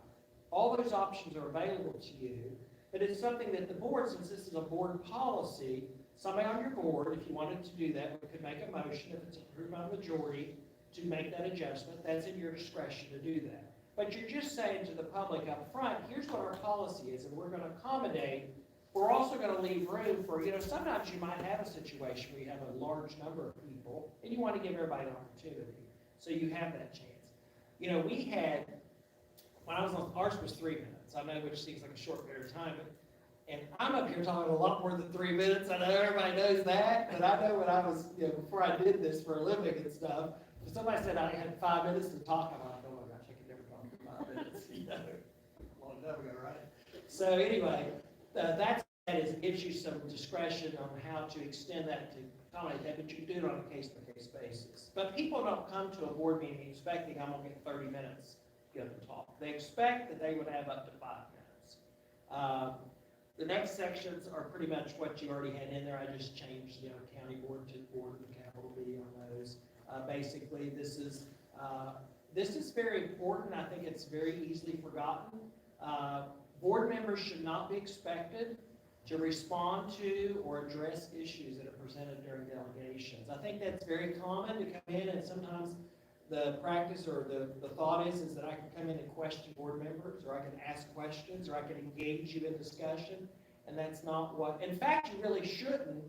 All those options are available to you, but it's something that the board, since this is a board policy, somebody on your board, if you wanted to do that, could make a motion, if it's approved by the majority, to make that adjustment. That's in your discretion to do that. But you're just saying to the public up front, here's what our policy is, and we're gonna accommodate. We're also gonna leave room for, sometimes you might have a situation where you have a large number of people, and you wanna give everybody an opportunity. So you have that chance. We had, when I was on, ours was 3 minutes. I know, which seems like a short period of time, and I'm up here talking a lot more than 3 minutes. I know everybody knows that, but I know when I was, before I did this for a living and stuff, if somebody said I had 5 minutes to talk, I'm like, oh my gosh, I could never talk for 5 minutes, long time ago, right? So anyway, that gives you some discretion on how to extend that to accommodate that, but you do it on a case-by-case basis. But people don't come to a board meeting expecting I'm gonna get 30 minutes to get to talk. They expect that they would have up to 5 minutes. The next sections are pretty much what you already had in there. I just changed, county board to board and capital B on those. Basically, this is very important. I think it's very easily forgotten. Board members should not be expected to respond to or address issues that are presented during delegations. I think that's very common to come in, and sometimes the practice or the thought is that I can come in and question board members, or I can ask questions, or I can engage you in discussion, and that's not what, in fact, you really shouldn't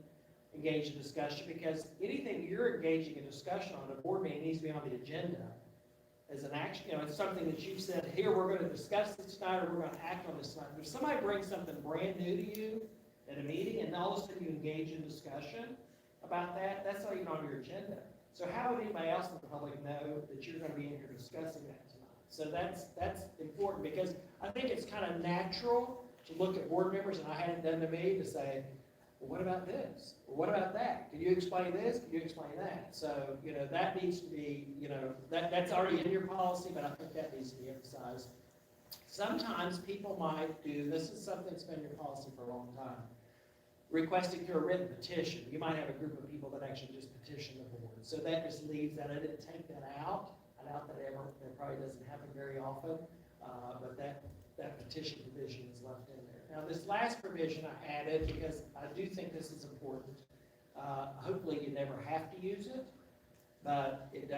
engage in discussion, because anything you're engaging in discussion on a board meeting needs to be on the agenda as an action. It's something that you've said, here, we're going to discuss this tonight, or we're going to act on this tonight. If somebody brings something brand new to you at a meeting, and all of a sudden you engage in discussion about that, that's not even on your agenda. So how would anybody else in the public know that you're going to be in here discussing that tonight? So that's important, because I think it's kind of natural to look at board members, and I had it done to me, to say, well, what about this? Well, what about that? Can you explain this? Can you explain that? So, that needs to be, that's already in your policy, but I think that needs to be emphasized. Sometimes people might do, this is something that's been in your policy for a long time, requesting through a written petition. You might have a group of people that actually just petition the board. So that just leaves that. I didn't take that out. I doubt that that probably doesn't happen very often, but that petition provision is left in there. Now, this last provision I added because I do think this is important. Hopefully you never have to use it, but it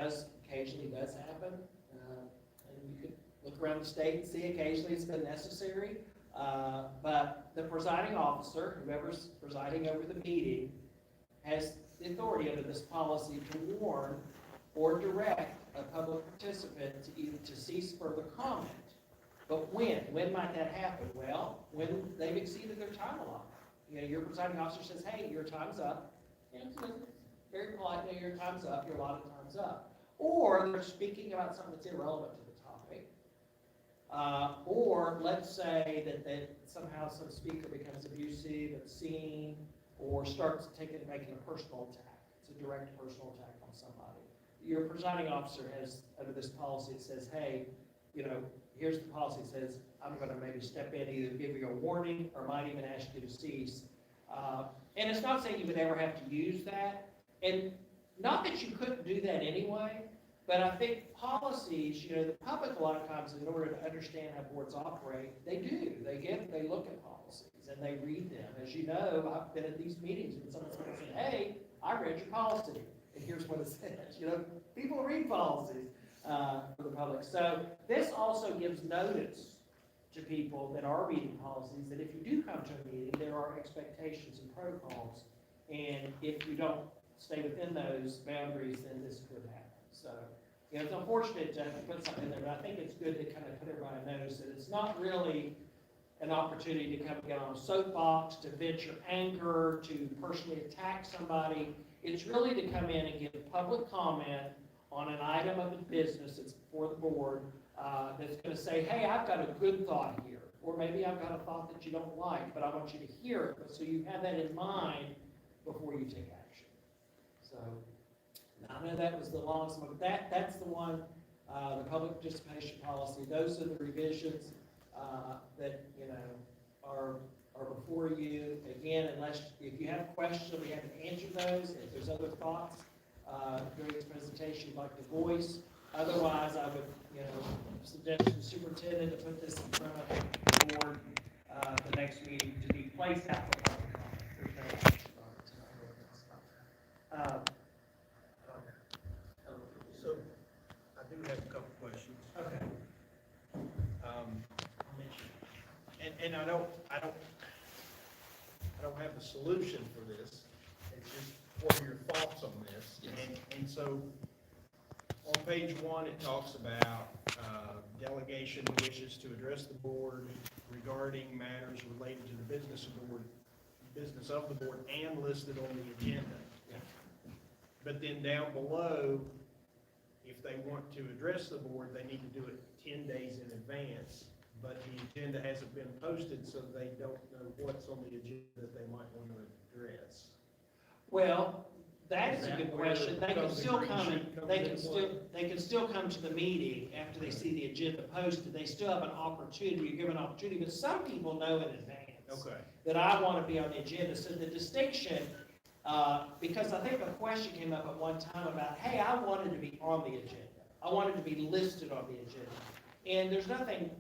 occasionally does happen. And you could look around the state and see occasionally it's been necessary. But the presiding officer, whoever's presiding over the meeting, has the authority under this policy to warn or direct a public participant to cease further comment. But when? When might that happen? Well, when they've exceeded their time allotment. Your presiding officer says, hey, your time's up. Very politely, your time's up, your allotted time's up. Or they're speaking about something that's irrelevant to the topic. Or let's say that somehow some speaker becomes abusive, obscene, or starts making a personal attack. It's a direct personal attack on somebody. Your presiding officer has, under this policy, it says, hey, here's the policy. It says, I'm going to maybe step in, either give you a warning or might even ask you to cease. And it's not saying you would ever have to use that. And not that you couldn't do that anyway, but I think policies, the public a lot of times, in order to understand how boards operate, they do. They look at policies and they read them. As you know, I've been at these meetings and someone's going to say, hey, I read your policy, and here's what it says. People read policies for the public. So this also gives notice to people that are reading policies that if you do come to a meeting, there are expectations and protocols. And if you don't stay within those boundaries, then this could happen. So, it's unfortunate to have to put something in there, but I think it's good to kind of put everybody on notice that it's not really an opportunity to come and get on a soapbox, to vent your anger, to personally attack somebody. It's really to come in and give public comment on an item of the business that's before the board, that's going to say, hey, I've got a good thought here. Or maybe I've got a thought that you don't like, but I want you to hear it, but so you have that in mind before you take action. So, I know that was the longest one, but that's the one, the public participation policy. Those are the revisions that are before you. Again, if you have questions, we have to answer those. If there's other thoughts during this presentation you'd like to voice, Otherwise, I would, suggest to the superintendent to put this in front of the board, the next meeting to be placed out for public comment. There's no action on it tonight. So, I do have a couple questions. Okay. And I don't have the solution for this. It's just, what are your thoughts on this? And so, on page 1, it talks about, delegation wishes to address the board regarding matters related to the business of the board and listed on the agenda. But then down below, if they want to address the board, they need to do it 10 days in advance. But the agenda hasn't been posted, so they don't know what's on the agenda that they might want to address. Well, that is a good where question. They can the still green come, sheet comes they in can play? still come to the meeting after they see the agenda posted. They still have an opportunity, you're given an opportunity, but some people know in advance. Okay. That I want to be on the agenda. So the distinction, because I think a question came up at one time about, hey, I wanted to be on the agenda. I wanted to be listed on the agenda. And there's nothing,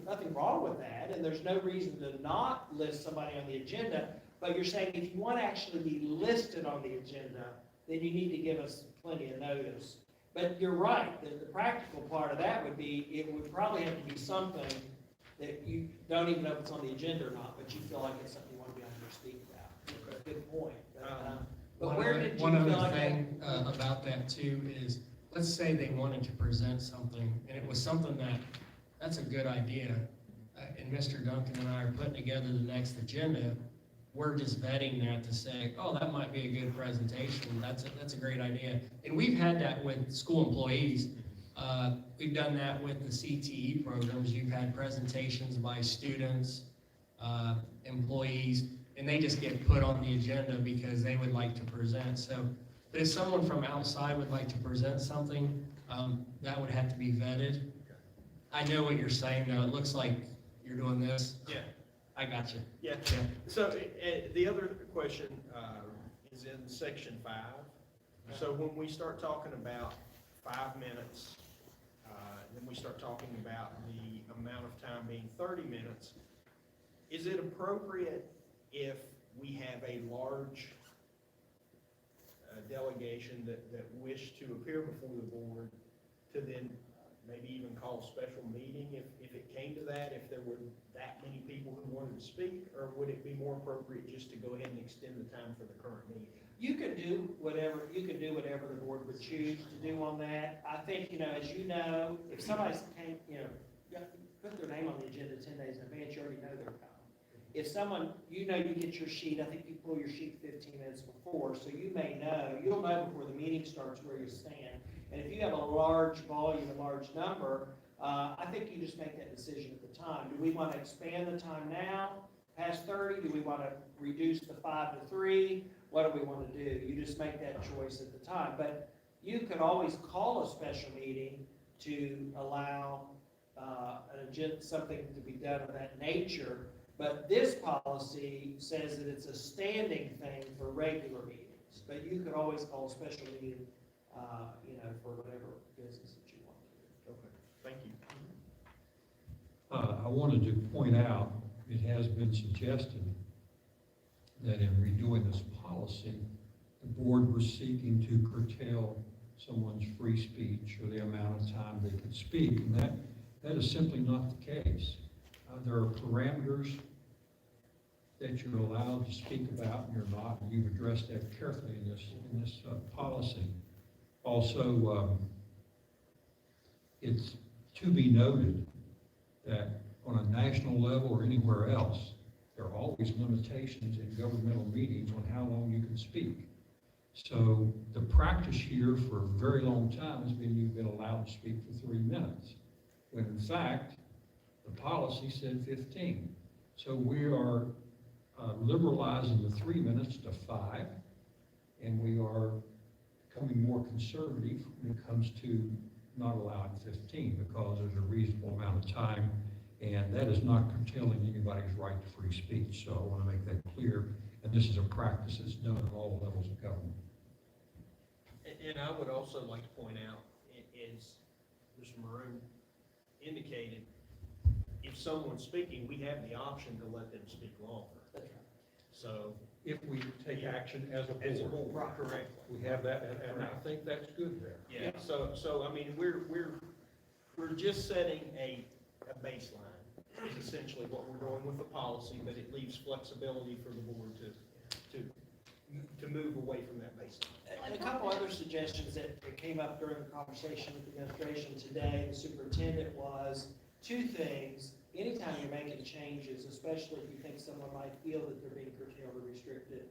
nothing wrong with that, and there's no reason to not list somebody on the agenda. But you're saying if you want to actually be listed on the agenda, then you need to give us plenty of notice. But you're right, the practical part of that would be, it would probably have to be something that you don't even know if it's on the agenda or not, but you feel like it's something you want to be on here to speak about. Okay. Good point. But One where other- did you One feel other like that? thing about that too is, let's say they wanted to present something, and it was something that's a good idea, and Mr. Duncan and I are putting together the next agenda, we're just vetting that to say, oh, that might be a good presentation, that's a great idea. And we've had that with school employees. We've done that with the CTE programs. You've had presentations by students, employees, and they just get put on the agenda because they would like to present. So if someone from outside would like to present something, that would have to be vetted. I know what you're saying, though. It looks like you're doing this. Yeah. I got you. Yeah. So the other question is in section 5. So when we start talking about 5 minutes, then we start talking about the amount of time being 30 minutes. Is it appropriate if we have a large delegation that wish to appear before the board to then maybe even call a special meeting if it came to that, if there were that many people who wanted to speak, or would it be more appropriate just to go ahead and extend the time for the current meeting? You could do whatever the board would choose to do on that. I think, as you know, if somebody's came, put their name on the agenda 10 days in advance, you already know they're coming. If someone, you get your sheet, I think you pull your sheet 15 minutes before, so you'll know before the meeting starts where you stand. And if you have a large volume, a large number, I think you just make that decision at the time. Do we want to expand the time now, past 30? Do we want to reduce the 5 to 3? What do we want to do? You just make that choice at the time. But you could always call a special meeting to allow something to be done of that nature. But this policy says that it's a standing thing for regular meetings. But you could always call a special meeting, for whatever business that you want to do. Okay, thank you. I wanted to point out, it has been suggested that in redoing this policy, the board was seeking to curtail someone's free speech or the amount of time they could speak, and that is simply not the case. There are parameters that you're allowed to speak about and you're not, and you've addressed that carefully in this policy. Also, it's to be noted that on a national level or anywhere else, there are always limitations in governmental meetings on how long you can speak. So the practice here for a very long time has been you've been allowed to speak for 3 minutes, when in fact, the policy said 15. So we are liberalizing the 3 minutes to 5, and we are becoming more conservative when it comes to not allowing 15, because there's a reasonable amount of time, and that is not curtailing anybody's right to free speech. So I want to make that clear, and this is a practice that's done at all levels of government. And I would also like to point out, as Mr. Maroon indicated, if someone's speaking, we have the option to let them speak longer. That's right. So, If we take action as a as a board, board, correct. we have that, and I think that's good there. Yeah, so, I mean, we're just setting a baseline, is essentially what we're doing with the policy, but it leaves flexibility for the board to move away from that baseline. And a couple other suggestions that came up during the conversation with the administration today, the superintendent, was two things. Anytime you're making changes, especially if you think someone might feel that they're being curtailed or restricted,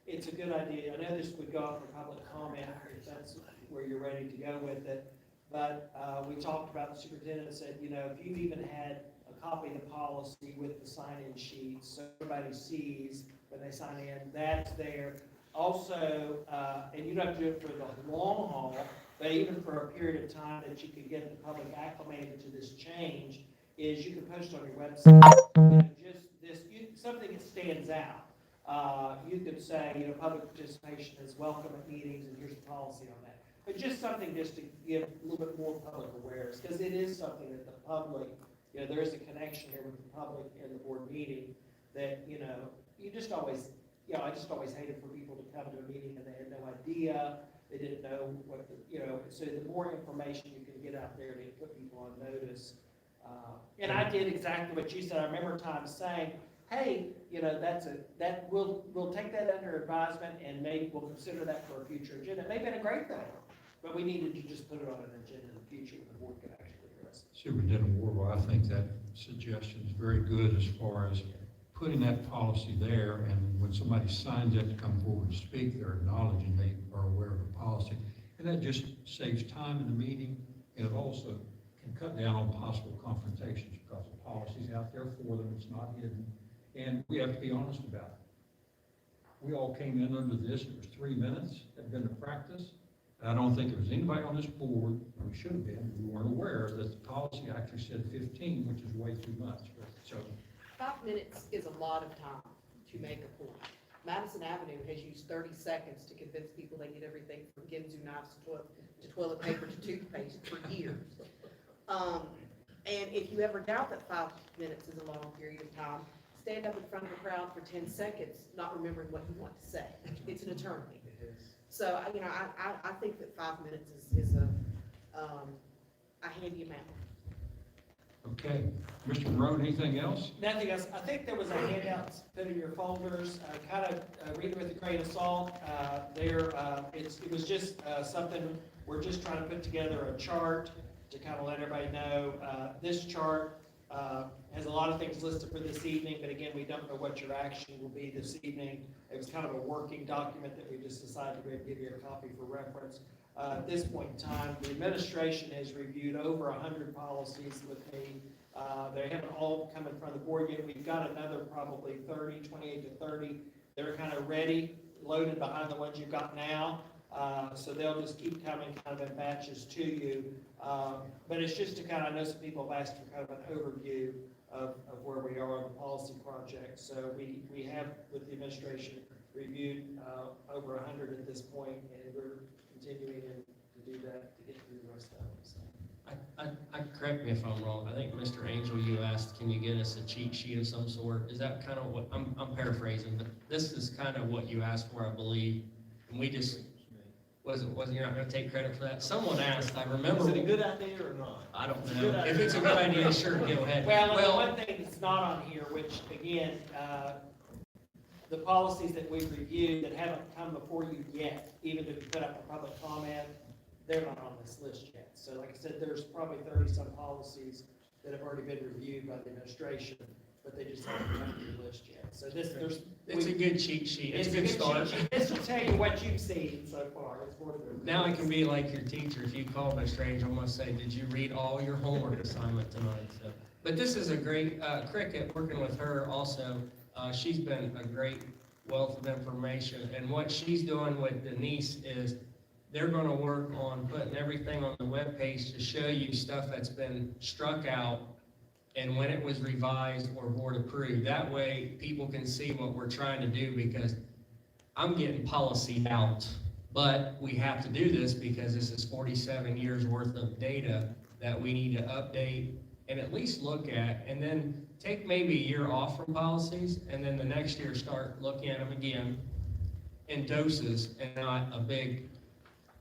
it's a good idea. I know this would go out for public comment, if that's where you're ready to go with it. But we talked about, the superintendent said, you know, if you've even had a copy of the policy with the sign-in sheets, so everybody sees when they sign in, that's there. Also, and you don't have to do it for the long haul, but even for a period of time that you could get the public acclimated to this change, is you can post on your website, you know, just this, something that stands out. You could say, you know, public participation is welcome at meetings, and here's the policy on that. But just something just to give a little bit more public awareness, because it is something that the public, you know, there is a connection here with the public and the board meeting that, you know, you just always, you know, I just always hated for people to come to a meeting and they had no idea, they didn't know what, you know, so the more information you can get out there to put people on notice. And I did exactly what you said. I remember times saying, hey, you know, we'll take that under advisement and maybe we'll consider that for a future agenda. It may have been a great thing, but we needed to just put it on an agenda in the future when the board could actually address it. Superintendent Wardwell, I think that suggestion is very good as far as putting that policy there, and when somebody signs up to come forward and speak, they're acknowledging they are aware of the policy. And that just saves time in the meeting, and it also can cut down on possible confrontations because the policy's out there for them, it's not hidden. And we have to be honest about it. We all came in under this, it was 3 minutes, had been a practice. I don't think there was anybody on this board, we should have been, we weren't aware that the policy actually said 15, which is way too much. So 5 minutes is a lot of time to make a point. Madison Avenue has used 30 seconds to convince people they need everything from Ginzu knives to toilet paper to toothpaste for years. And if you ever doubt that 5 minutes is a long period of time, stand up in front of a crowd for 10 seconds, not remembering what you want to say. It's an eternity. So, you know, I think that 5 minutes is a handy amount. okay, Mr. Monroe, anything else? Nothing else. I think there was a handout put in your folders, kind of read it with a grain of salt. It was just something, we're just trying to put together a chart to kind of let everybody know. This chart has a lot of things listed for this evening, but again, we don't know what your action will be this evening. It was kind of a working document that we just decided to give you a copy for reference. At this point in time, the administration has reviewed over 100 policies with me. They haven't all come in front of the board yet. We've got another probably 28 to 30. They're kind of ready, loaded behind the ones you've got now. So they'll just keep coming kind of in batches to you. But it's just to kind of, I know some people have asked for kind of an overview of where we are on the policy project. So we have, with the administration, reviewed over 100 at this point, and we're continuing to do that to get through the rest of them. So. I correct me if I'm wrong. I think Mr. Angel, you asked, can you get us a cheat sheet of some sort? Is that kind of what, I'm paraphrasing, but this is kind of what you asked for, I believe. And we just, you're not gonna take credit for that? Someone asked, I remember. Is it a good idea or not? I don't know. If it's a good idea, sure, go ahead. Well, the one thing that's not on here, which again, the policies that we've reviewed that haven't come before you yet, even to put up a public comment, they're not on this list yet. So like I said, there's probably 30-some policies that have already been reviewed by the administration, but they just haven't come to the list yet. So It's a good cheat sheet. It's a good start. cheat sheet. This will tell you what you've seen so far. It's more than- Now I can be like your teacher. If you call Mr. Angel, I'm gonna say, did you read all your homework assignment tonight? So, but this is a great, Cricket, working with her also, she's been a great wealth of information. And what she's doing with Denise is they're gonna work on putting everything on the webpage to show you stuff that's been struck out and when it was revised or board approved. That way people can see what we're trying to do, because I'm getting policy out But we have to do this because this is 47 years worth of data that we need to update and at least look at, and then take maybe a year off from policies, and then the next year start looking at them again in doses and not a big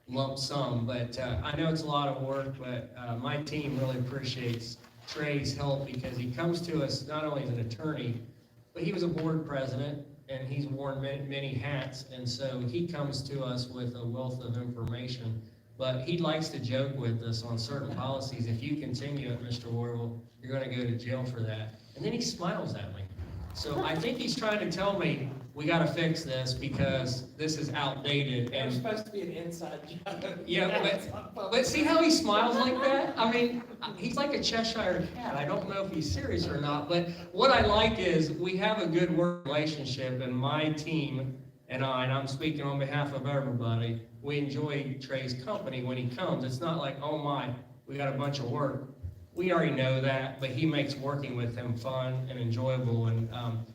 lump sum. But I know it's a lot of work, but my team really appreciates Trey's help because he comes to us not only as an attorney, but he was a board president and he's worn many hats. And so he comes to us with a wealth of information. But he likes to joke with us on certain policies. If you continue it, Mr. Worrell, you're going to go to jail for that. And then he smiles at me. So I think he's trying to tell me we got to fix this because this is outdated. There's And supposed to be an inside joke. yeah, but see how he smiles like that? I mean, he's like a Cheshire cat. I don't know if he's serious or not. But what I like is we have a good work relationship, and my team and I'm speaking on behalf of everybody, we enjoy Trey's company when he comes. It's not like, oh my, we got a bunch of work. We already know that, but he makes working with him fun and enjoyable. And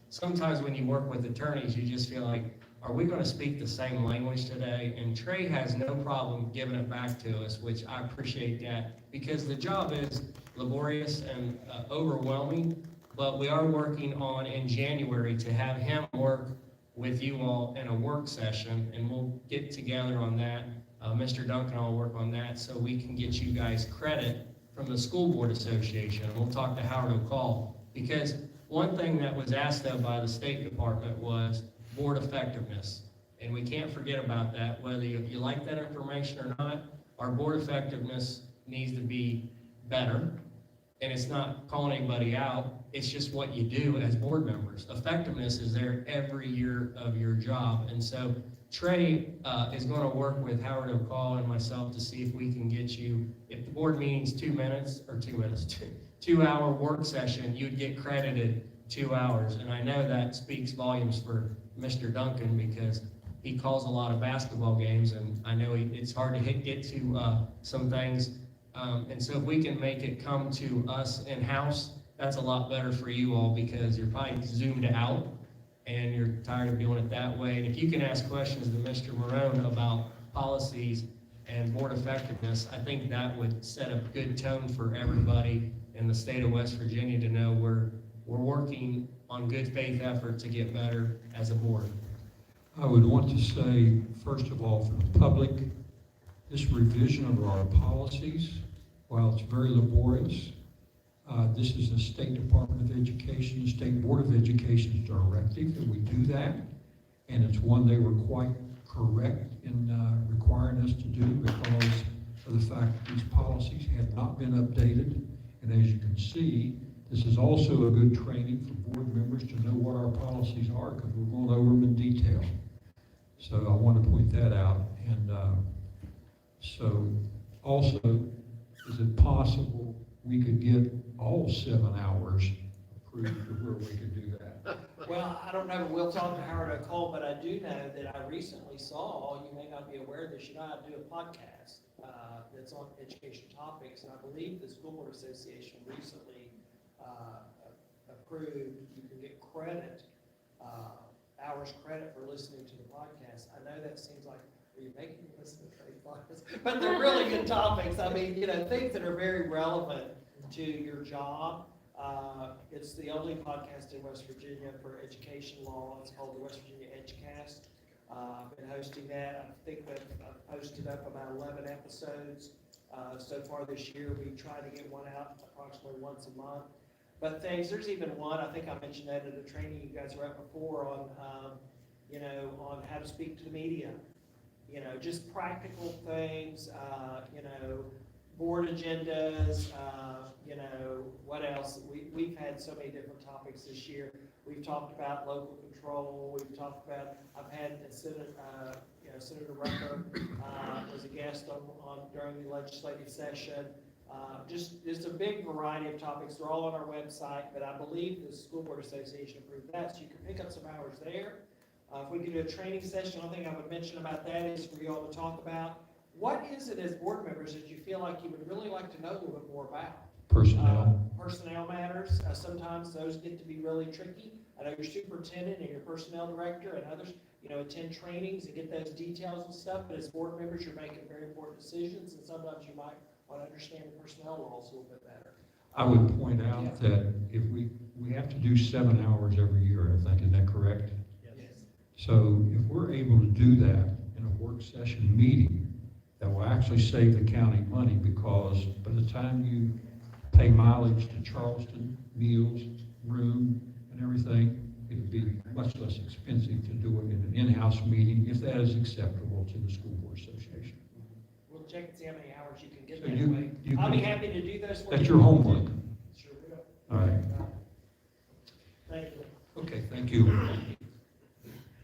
sometimes when you work with attorneys, you just feel like, are we going to speak the same language today? And Trey has no problem giving it back to us, which I appreciate that, because the job is laborious and overwhelming, but we are working on in January to have him work with you all in a work session, and we'll get together on that. Mr. Duncan will work on that so we can get you guys credit from the School Board Association. We'll talk to Howard O'Call, because one thing that was asked of by the State Department was board effectiveness. And we can't forget about that, whether you like that information or not. Our board effectiveness needs to be better. And it's not calling anybody out, it's just what you do as board members. Effectiveness is there every year of your job. And so Trey is going to work with Howard O'Call and myself to see if we can get you, if the board meeting's 2 minutes, 2 hour work session, you'd get credited 2 hours. And I know that speaks volumes for Mr. Duncan because he calls a lot of basketball games, and I know it's hard to get to some things. And so if we can make it come to us in-house, that's a lot better for you all because you're probably zoomed out and you're tired of doing it that way. And if you can ask questions to Mr. Marone about policies and board effectiveness, I think that would set a good tone for everybody in the state of West Virginia to know we're working on good faith effort to get better as a board. I would want to say, first of all, for the public, this revision of our policies, while it's very laborious, this is the State Department of Education, State Board of Education's directive that we do that, and it's one they were quite correct in requiring us to do because of the fact that these policies had not been updated. And as you can see, this is also a good training for board members to know what our policies are because we're going over them in detail. So I want to point that out. And so also, is it possible we could get all 7 hours approved to where we could do that? Well, I don't know, but we'll talk to Howard O'Cole, but I do know that I recently saw, you may not be aware of this, you know, I do a podcast that's on education topics, and I believe the School Board Association recently approved, you can get credit, hours credit for listening to the podcast. I know that seems like, are you making me listen to trade podcasts? But they're really good topics. I mean, you know, things that are very relevant to your job. It's the only podcast in West Virginia for education law. It's called the West Virginia EdgeCast. I've been hosting that. I think that I've posted up about 11 episodes so far this year. We try to get one out approximately once a month. But there's even one, I think I mentioned that at a training you guys were at before on, you know, on how to speak to the media. You know, just practical things, you know, board agendas, you know, what else? We've had so many different topics this year. We've talked about local control. We've talked about, I've had Senator Rucker was a guest on during the legislative session. Just a big variety of topics. They're all on our website, but I believe the School Board Association approved that, so you can pick up some hours there. If we could do a training session, one thing I would mention about that is for you all to talk about, what is it as board members that you feel like you would really like to know a little bit more about? Personnel. Personnel matters, sometimes those get to be really tricky. I know your superintendent and your personnel director and others, attend trainings and get those details and stuff, but as board members, you're making very important decisions, and sometimes you might want to understand the personnel roles a little bit better. I would point out that if we have to do 7 hours every year, I think, is that correct? Yes. So if we're able to do that in a work session meeting, that will actually save the county money, because by the time you pay mileage to Charleston, meals, room, and everything, it would be much less expensive to do it in an in-house meeting, if that is acceptable to the School Board Association. We'll check and see how many hours you can get So that you- way. you I'll be can- happy to do those for you. That's your homework. Sure will. All right. Thank you. Okay, thank you.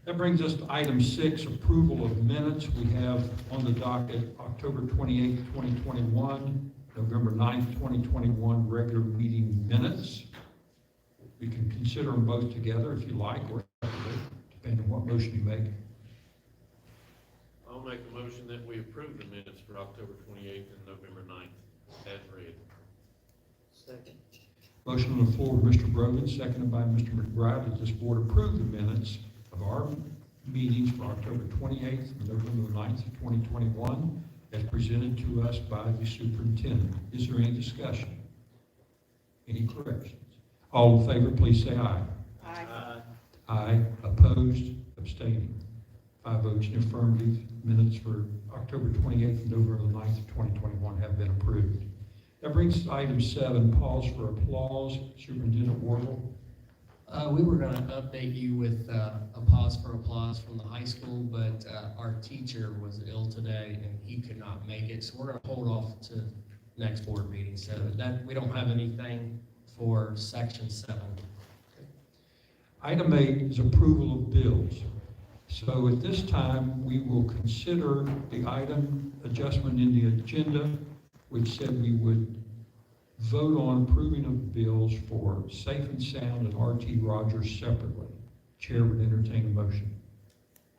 That brings us to item 6, approval of minutes. We have on the docket October 28th, 2021, November 9th, 2021, regular meeting minutes. We can consider them both together if you like, or separately, depending on what motion you make. I'll make a motion that we approve the minutes for October 28th and November 9th, as read. Second. Motion on the floor of Mr. Brogan, seconded by Mr. McBride, that this board approve the minutes of our meetings for October 28th and November 9th, 2021, as presented to us by the superintendent. Is there any discussion? Any corrections? All in favor, please say aye. Aye. Aye. Opposed? Abstaining? 5 votes in affirmative. Minutes for October 28th and November 9th, 2021 have been approved. That brings us to item 7, pause for applause. Superintendent Warble. We were gonna update you with a pause for applause from the high school, but our teacher was ill today and he could not make it, so we're gonna hold off to next board meeting. So that, we don't have anything for section 7. Item 8 is approval of bills. So at this time, we will consider the item adjustment in the agenda, which said we would vote on approving of bills for Safe and Sound and RT Rogers separately. Chair would entertain a motion.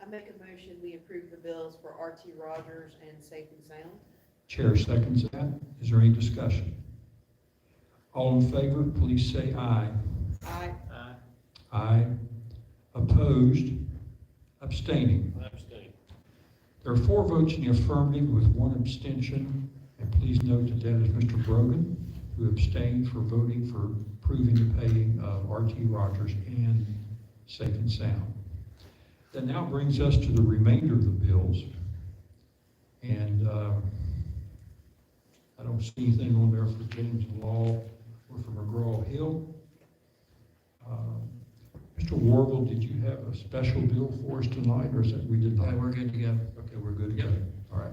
I make a motion, we approve the bills for RT Rogers and Safe and Sound. Chair seconds that. Is there any discussion? All in favor, please say aye. Aye. Aye. Opposed? Abstaining? I abstain. There are 4 votes in the affirmative with 1 abstention, and please note that that is Mr. Brogan, who abstained for voting for approving the paying of RT Rogers and Safe and Sound. That now brings us to the remainder of the bills, and I don't see anything on there for James Law or for McGraw-Hill. Mr. Warble, did you have a special bill for us tonight, or is that we did not? We're good to go. Okay, we're good to go. All right.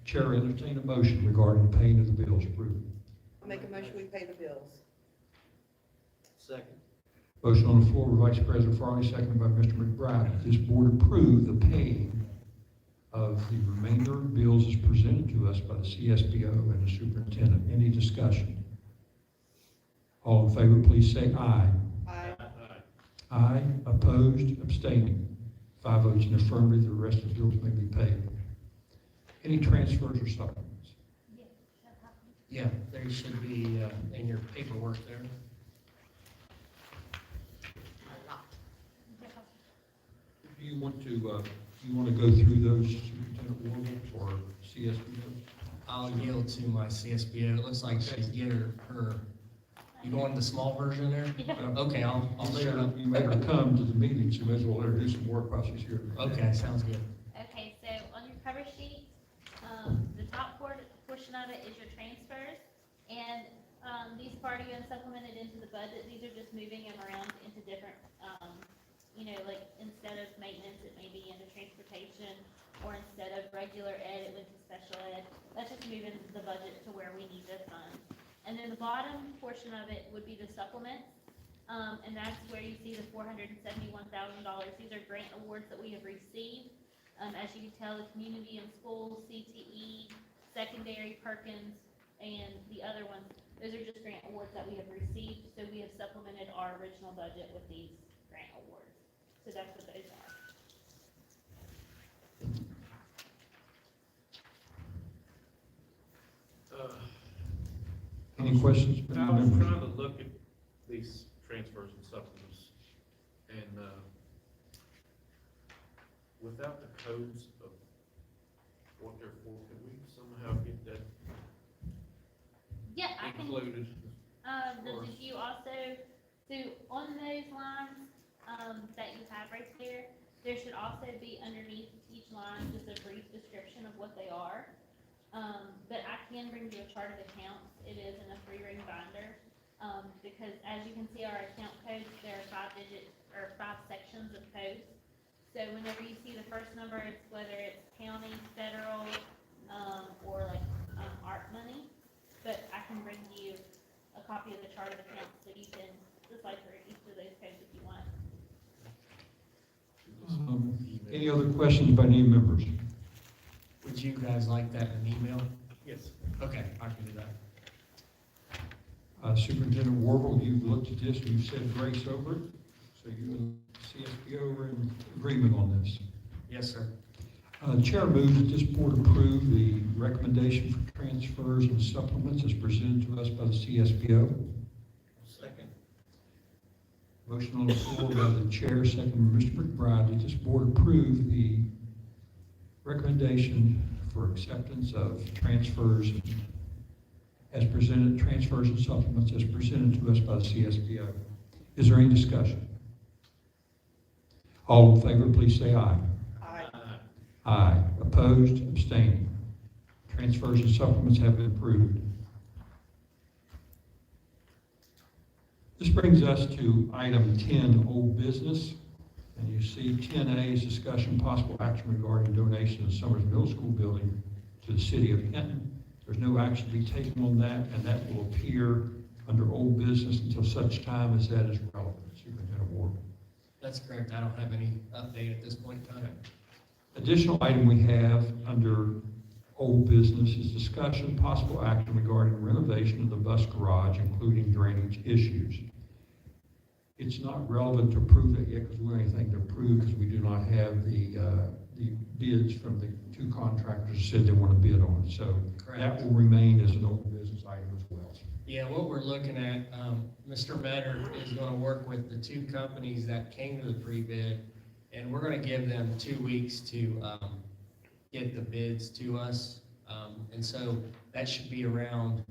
Chair, entertain a motion regarding the paying of the bills. Approved. I make a motion, we pay the bills. Second. Motion on the floor by Vice President Farley, seconded by Mr. McBride. That this board approve the paying of the remainder of bills as presented to us by the CSBO and the superintendent. Any discussion? All in favor, please say aye. Aye. Aye. Opposed? Abstaining? 5 votes in affirmative. The rest of the bills may be paid. Any transfers or supplements? Yeah, that happened. Yeah, they should be in your paperwork there. Do you want to go through those, Superintendent Warble, or CSBO? I'll yield to my CSBO. It looks like she's getting her, you going the small version there? Yeah. Okay, I'll shut up. You made her come to the meeting, so you may as well let her do some work while she's here. Okay, sounds good. Okay, so on your cover sheet, the top portion of it is your transfers, and, these part are getting supplemented into the budget. These are just moving them around into different, like, instead of maintenance, it may be into transportation, or instead of regular ed, it went to special ed. That's just moving the budget to where we need the funds. And then the bottom portion of it would be the supplements, and that's where you see the $471,000. These are grant awards that we have received. As you can tell, the community and schools, CTE, secondary, Perkins, and the other ones, those are just grant awards that we have received, so we have supplemented our original budget with these grant awards. So that's what those are. Any questions? by I was members? trying to look at these transfers and supplements, and, without the codes of what they're for, can we somehow get that Yeah, I can, included? did you also, so on those lines, that you have right there should also be underneath each line just a brief description of what they are. But I can bring you a chart of accounts, it is in a 3-ring binder, because as you can see, our account codes, there are 5 sections of codes. So whenever you see the first number, it's whether it's county, federal, or like, art money. But I can bring you a copy of the chart of accounts so you can decipher each of those codes if you want. Any other questions by any members? Would you guys like that in an email? Yes. Okay, I can do that. Superintendent Warble, you've looked at this, you've said grace over it, so you and CSBO are in agreement on this. Yes, sir. Chair moves that this board approve the recommendation for transfers and supplements as presented to us by the CSBO. Second. Motion on the floor by the chair, second by Mr. McBride, that this board approve the recommendation for acceptance of transfers as presented, transfers and supplements as presented to us by the CSBO. Is there any discussion? All in favor, please say aye. Aye. Aye. Opposed, abstaining. Transfers and supplements have been approved. This brings us to item 10, old business. And you see 10A is discussion possible action regarding donation of the Summers Middle School building to the city of Kenton. There's no action to be taken on that, and that will appear under old business until such time as that is relevant. Superintendent Ward. That's correct. I don't have any update at this point in time. Additional item we have under old business is discussion possible action regarding renovation of the bus garage, including drainage issues. It's not relevant to approve that yet because we don't have anything to approve because we do not have the bids from the 2 contractors who said they want to bid on it. So Correct. that will remain as an old business item as well. Yeah, what we're looking at, Mr. Metter is gonna work with the 2 companies that came to the pre-bid, and we're gonna give them 2 weeks to, get the bids to us. And so that should be around,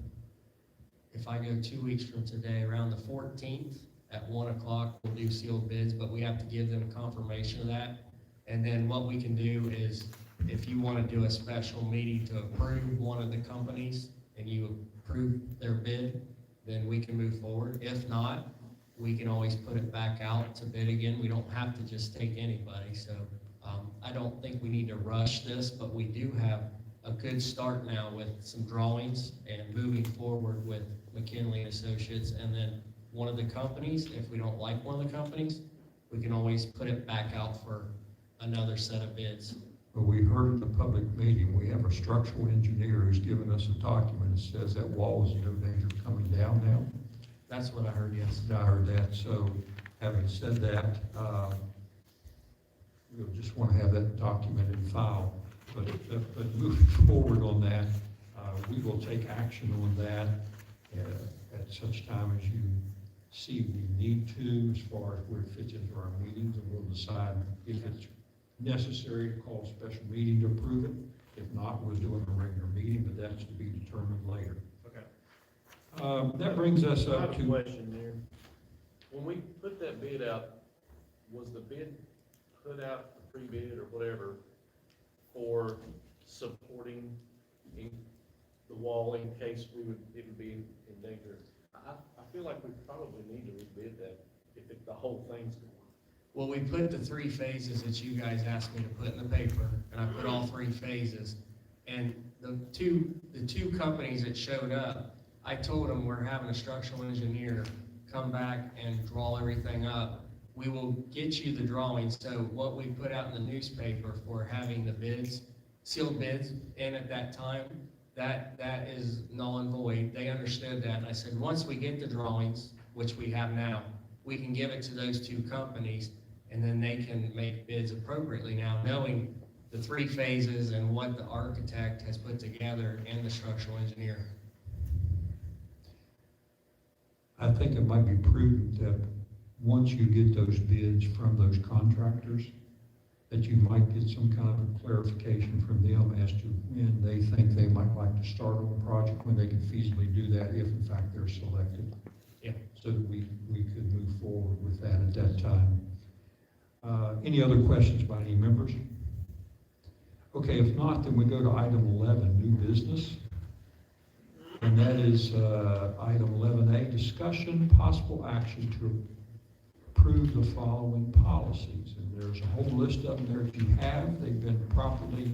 if I go 2 weeks from today, around the 14th at 1 o'clock, we'll do sealed bids, but we have to give them confirmation of that. And then what we can do is, if you wanna do a special meeting to approve one of the companies, and you approve their bid, then we can move forward. If not, we can always put it back out to bid again. We don't have to just take anybody, so, I don't think we need to rush this, but we do have a good start now with some drawings and moving forward with McKinley and Associates. And then one of the companies, if we don't like one of the companies, we can always put it back out for another set of bids. But we heard in the public meeting, we have a structural engineer who's given us a document that says that wall is in no danger of coming down now. That's what I heard, yes. I heard that, so having said that, we'll just want to have that documented and filed. But moving forward on that, we will take action on that at such time as you see we need to, as far as where it fits into our meetings, and we'll decide if it's necessary to call a special meeting to approve it. If not, we'll do it in a regular meeting, but that's to be determined later. Okay. That brings us I up have a to, question there. When we put that bid out, was the bid put out, the pre-bid or whatever, for supporting the wall in case it would be in danger? I feel like we probably need to rebid that if the whole thing's going. Well, we put the 3 phases that you guys asked me to put in the paper, and I put all 3 phases. And the two companies that showed up, I told them we're having a structural engineer come back and draw everything up. We will get you the drawings. So what we put out in the newspaper for having the bids, sealed bids, in at that time, that is null and void. They understood that, and I said, once we get the drawings, which we have now, we can give it to those 2 companies, and then they can make bids appropriately now, knowing the 3 phases and what the architect has put together and the structural engineer. I think it might be prudent that once you get those bids from those contractors, that you might get some kind of clarification from them as to when they think they might like to start on the project, when they can feasibly do that, if in fact they're selected. Yeah. So that we could move forward with that at that time. Any other questions by any members? Okay, if not, then we go to item 11, new business. And that is item 11A, discussion, possible action to approve the following policies. And there's a whole list of them there if you have. They've been properly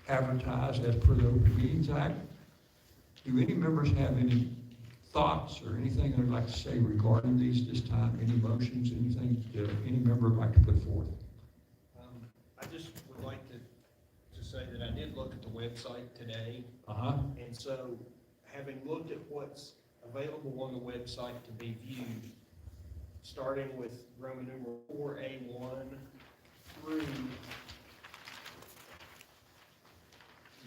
advertised as per the Open Meetings Act. Do any members have any thoughts or anything they'd like to say regarding these this time? Any motions, anything any member would like to put forth? I just would like to say that I did look at the website today, Uh-huh. and so having looked at what's available on the website to be viewed, starting with Roman numeral 4A1 through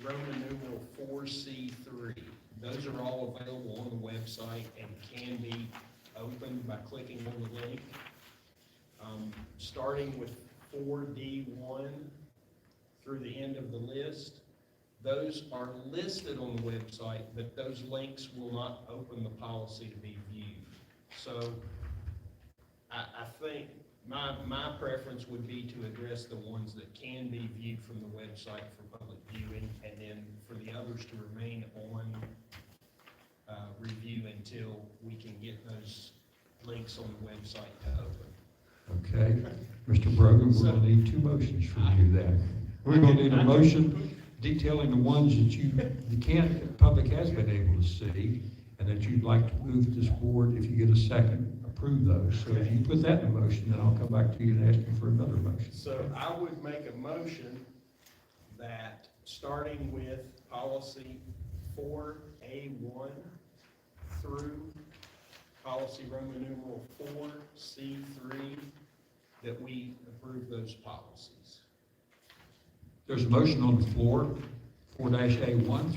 Roman numeral 4C3. Those are all available on the website and can be opened by clicking on the link. Starting with 4D1 through the end of the list, those are listed on the website, but those links will not open the policy to be viewed. So I think my preference would be to address the ones that can be viewed from the website for public viewing, and then for the others to remain on review until we can get those links on the website to open. Okay. Mr. Brogan, we're going to need two motions for you then. We're going to need a motion detailing the ones that the public has been able to see, and that you'd like to move to this board, if you get a second, approve those. So if you put that in a motion, then I'll come back to you and ask you for another motion. So I would make a motion that, starting with policy 4A1 through policy Roman numeral 4C3, that we approve those policies. There's a motion on the floor, 4-A1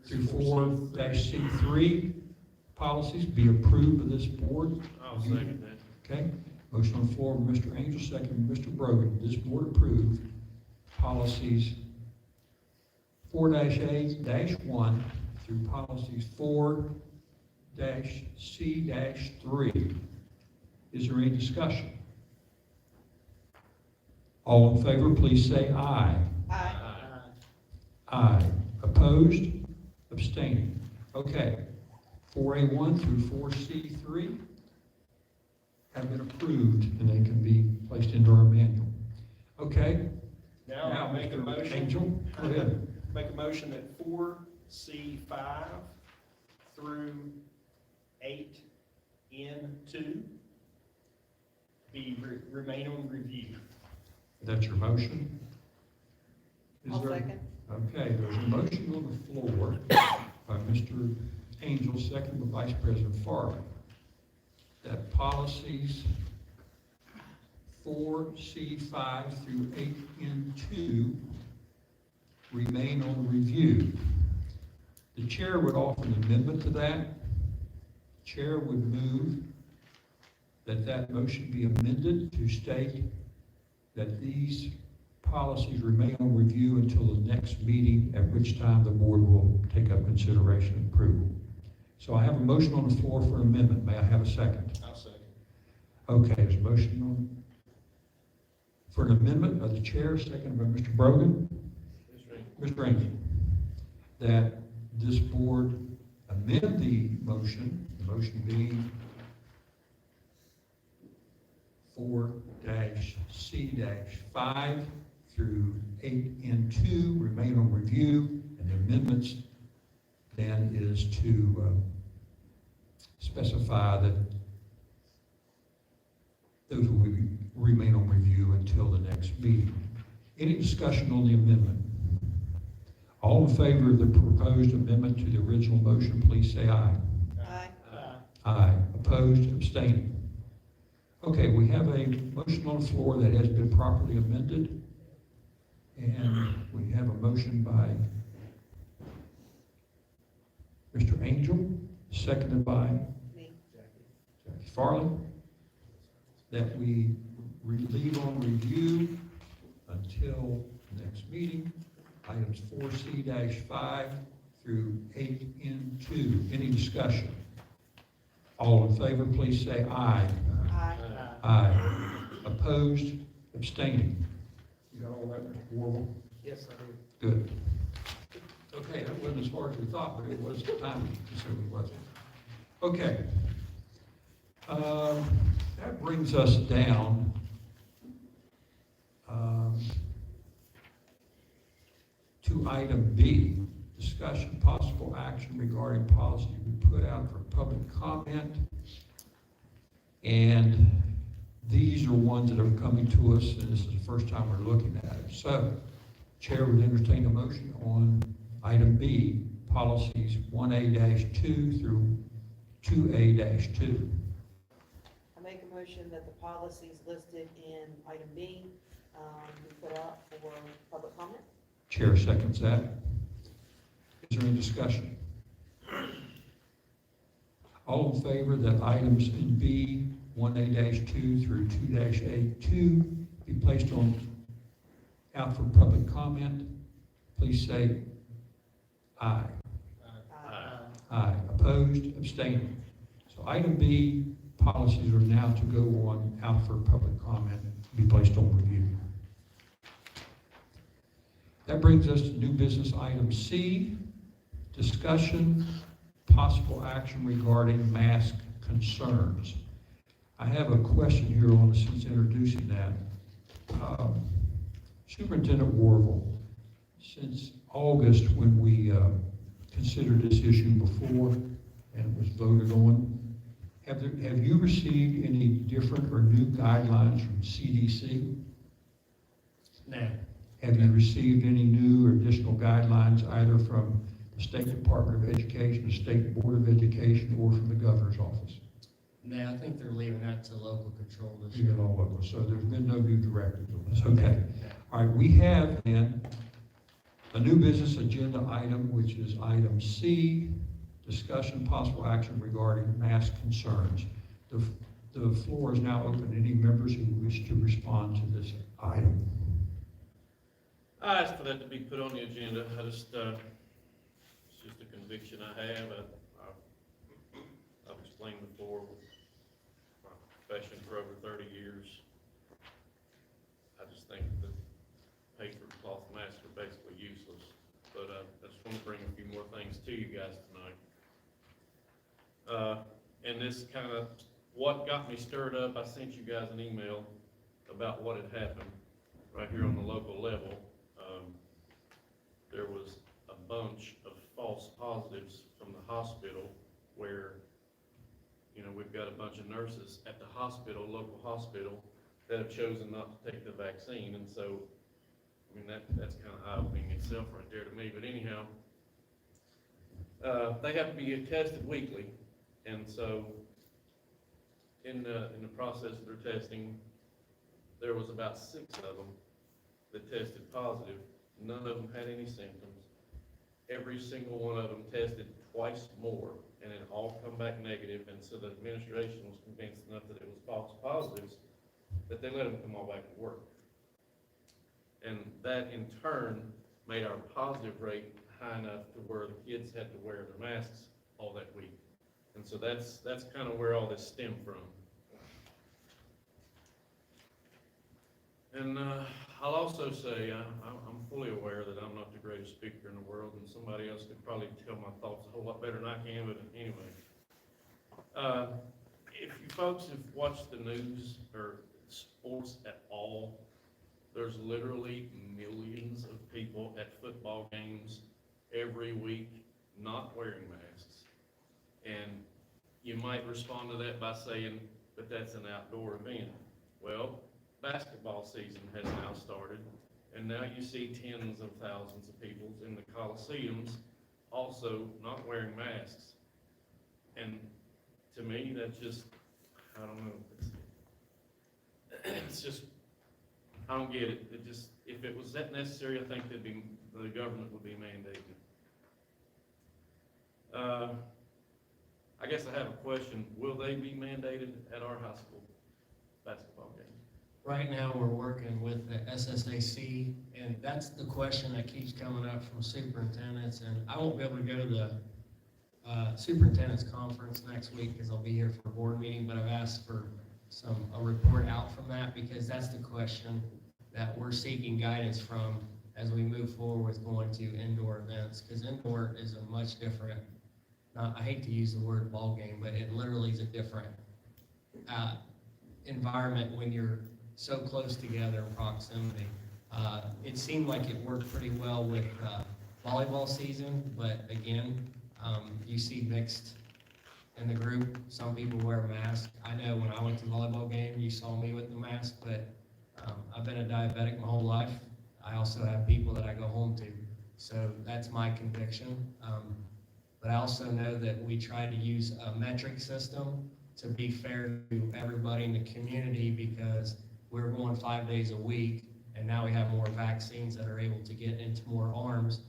through 4-C3 policies be approved by this board. I'll second that. Okay, motion on the floor by Mr. Angel, second by Mr. Brogan. This board approved policies 4-A-1 through policies 4-C-3. Is there any discussion? All in favor, please say aye. Aye. Aye. Opposed? Abstaining. Okay. 4A1 through 4C3 have been approved, and they can be placed into our manual. Okay? Now I'll make a Mr. motion. Angel, go ahead. Make a motion that 4C5 through 8N2 remain on review. That's your motion? Is I'll there- second. Okay, there's a motion on the floor by Mr. Angel, second by Vice President Farley, that policies 4C5 through 8N2 remain on review. The chair would offer an amendment to that. Chair would move that that motion be amended to state that these policies remain on review until the next meeting, at which time the board will take up consideration and approval. So I have a motion on the floor for an amendment. May I have a second? I'll second. Okay, there's a motion on for an amendment by the chair, seconded by Mr. Brogan. Mr. Rankin, that this board amend the motion being 4-C-5 through 8N2 remain on review, and the amendments then is to specify that those will remain on review until the next meeting. Any discussion on the amendment? All in favor of the proposed amendment to the original motion, please say aye. Aye. Aye. Opposed, abstaining. Okay, we have a motion on the floor that has been properly amended. And we have a motion by Mr. Angel, seconded by Me. Jackie Farley, that we leave on review until next meeting, items 4C-5 through 8N2. Any discussion? All in favor, please say aye. Aye. Aye. Opposed, abstaining. You got all that, Mr. Warble? Yes, I do. Good. Okay, that wasn't as far as we thought, but it was time consuming, wasn't it? Okay. That brings us down to item B, discussion possible action regarding policy we put out for public comment. And these are ones that are coming to us, and this is the first time we're looking at it. So, Chair would entertain a motion on item B, policies 1A-2 through 2A-2. I make a motion that the policies listed in item B, be put out for public comment. Chair seconds that. Is there any discussion? All in favor that items in B, 1A-2 through 2-A2 be placed out for public comment, please say aye. Aye. Opposed, abstaining. So item B, policies are now to go on out for public comment, be placed on review. That brings us to new business item C, discussion, possible action regarding mask concerns. I have a question here on, since introducing that. Superintendent Warble, since August when we considered this issue before and it was voted on, have you received any different or new guidelines from CDC? No. Have you received any new or additional guidelines either from the State Department of Education, the State Board of Education, or from the Governor's Office? No, I think they're leaving that to local control this year. Even all local, so there's been no new directives on this, okay. All right, we have then a new business agenda item, which is item C, discussion possible action regarding mask concerns. The floor is now open to any members who wish to respond to this item. I asked for that to be put on the agenda. It's just a conviction I have. I've explained before, my profession for over 30 years. I just think that paper cloth masks are basically useless. But I just want to bring a few more things to you guys tonight. And this kind of, what got me stirred up, I sent you guys an email about what had happened right here on the local level. There was a bunch of false positives from the hospital where, you know, we've got a bunch of nurses at the hospital, local hospital, that have chosen not to take the vaccine. And so, I mean, that's kind of eye-opening itself right there to me. But anyhow, they have to be tested weekly. And so, in the process of their testing, there was about 6 of them that tested positive. None of them had any symptoms. Every single one of them tested twice more, and it all come back negative. And so the administration was convinced enough that it was false positives that they let them come all back to work. And that in turn made our positive rate high enough to where the kids had to wear their masks all that week. And so that's kind of where all this stemmed from. And I'll also say I'm fully aware that I'm not the greatest speaker in the world, and somebody else could probably tell my thoughts a whole lot better than I can, but anyway. If you folks have watched the news or sports at all, there's literally millions of people at football games every week not wearing masks. And you might respond to that by saying, but that's an outdoor event. Well, basketball season has now started, and now you see tens of thousands of people in the Coliseums also not wearing masks. And to me, that's just, I don't know, it's just, I don't get it. It just, if it was that necessary, I think the government would be mandating I guess I have a question. Will they be mandated at our high school basketball games? Right now, we're working with the SSAC, and that's the question that keeps coming up from superintendents, and I won't be able to go to the superintendent's conference next week because I'll be here for a board meeting, but I've asked for a report out from that because that's the question that we're seeking guidance from as we move forward with going to indoor events, because indoor is a much different, I hate to use the word ball game, but it literally is a different environment when you're so close together in proximity. It seemed like it worked pretty well with volleyball season, but again, you see mixed in the group. Some people wear a mask. I know when I went to the volleyball game, you saw me with the mask, but I've been a diabetic my whole life. I also have people that I go home to, so that's my conviction. But I also know that we try to use a metric system to be fair to everybody in the community because we're going 5 days a week, and now we have more vaccines that are able to get into more arms.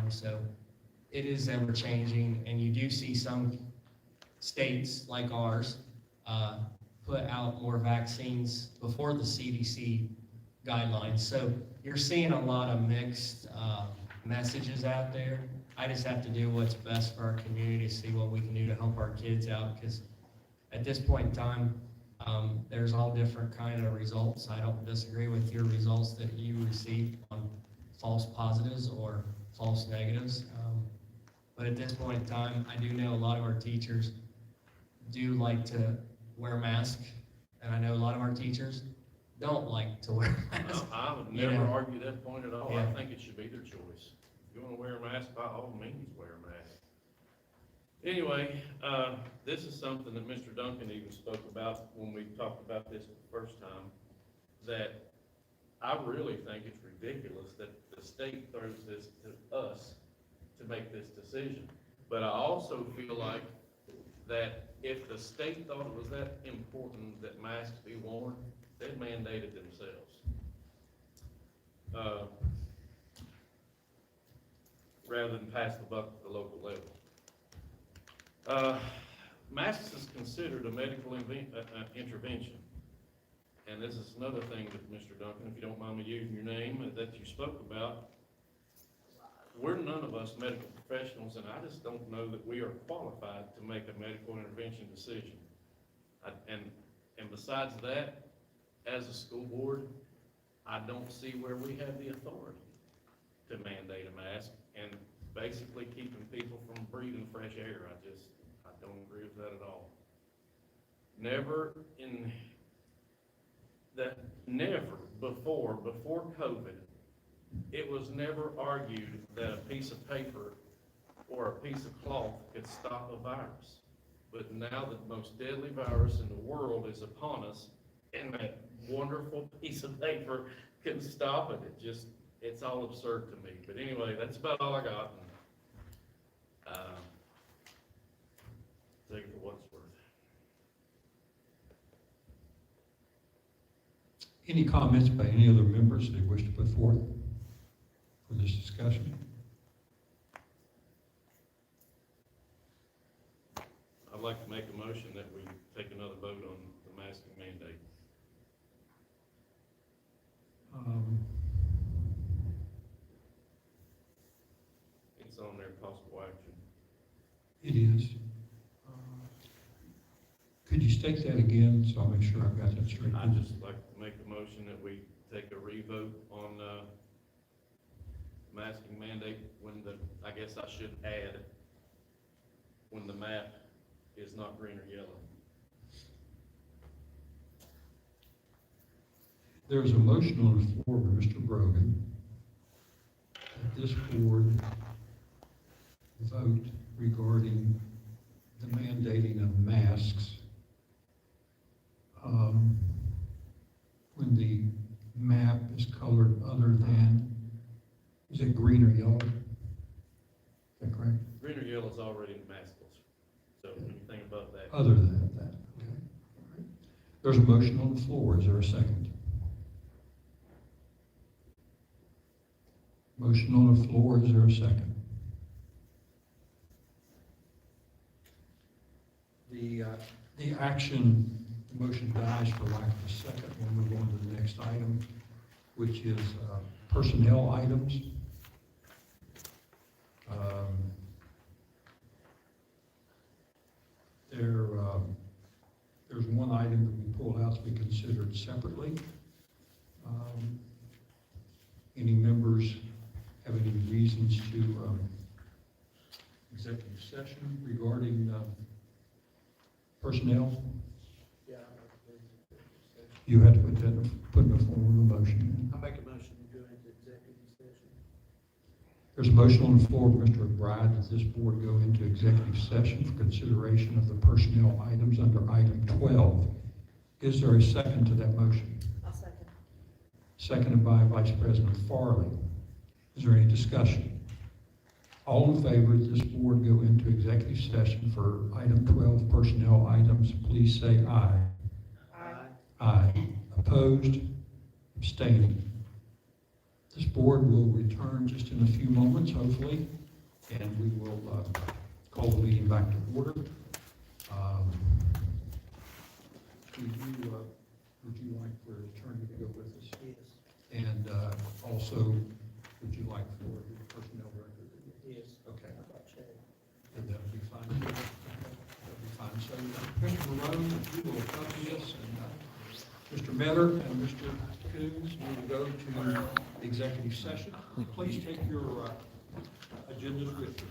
So it is ever changing, and you do see some states like ours put out more vaccines before the CDC guidelines. So you're seeing a lot of mixed messages out there. I just have to do what's best for our community to see what we can do to help our kids out, because at this point in time, there's all different kind of results. I don't disagree with your results that you received on false positives or false negatives. But at this point in time, I do know a lot of our teachers do like to wear masks, and I know a lot of our teachers don't like to wear masks. I would You never know. argue that point at all. I Yeah. think it should be their choice. If you wanna wear a mask, by all means, wear a mask. Anyway, this is something that Mr. Duncan even spoke about when we talked about this the first time, that I really think it's ridiculous that the state throws this to us to make this decision. But I also feel like that if the state thought it was that important that masks be worn, they'd mandate it themselves. Rather than pass the buck at the local level. Masks is considered a medical intervention. And this is another thing that, Mr. Duncan, if you don't mind me using your name, that you spoke about. We're none of us medical professionals, and I just don't know that we are qualified to make a medical intervention decision. And besides that, as a school board, I don't see where we have the authority to mandate a mask and basically keeping people from breathing fresh air. I don't agree with that at all. Never before COVID, it was never argued that a piece of paper or a piece of cloth could stop a virus. But now the most deadly virus in the world is upon us, and that wonderful piece of paper can stop it. It's all absurd to me. But anyway, that's about all I got. Take it for what's worth. Any comments by any other members they wish to put forth for this discussion? I'd like to make a motion that we take another vote on the masking mandate. It's on their possible action. It is. Could you state that again, so I'll make sure I've got that straight? I'd just like to make a motion that we take a revote on, masking mandate when I guess I should add, when the map is not green or yellow. There's a motion on the floor by Mr. Brogan that this board vote regarding the mandating of masks when the map is colored other than, is it green or yellow? Is that correct? Green or yellow is already in the mask laws. So when you think about that, Other than that, okay. All right. There's a motion on the floor. Is there a second? Motion on the floor. Is there a second? The action, the motion dies for lack of a second. We'll move on to the next item, which is personnel items. There's one item that we pulled out to be considered separately. Any members have any reasons to executive session regarding personnel? Yeah. You have to put in a form of a motion. I make a motion to go into executive session. There's a motion on the floor of Mr. McBride that this board go into executive session for consideration of the personnel items under item 12. Is there a second to that motion? I'll second. Seconded by Vice President Farley. Is there any discussion? All in favor that this board go into executive session for item 12 personnel items, please say aye. Aye. Aye. Opposed? Abstaining? This board will return just in a few moments, hopefully, and we will call the meeting back to order. Would you like for an attorney to go with us? Yes. And also, would you like for the personnel record? Yes. Okay, Okay. and that'll be fine. That'll be fine. So, Mr. Marone, if you will accompany us, and Mr. Metter and Mr. Coons, we will go to executive session. Please take your agendas with you.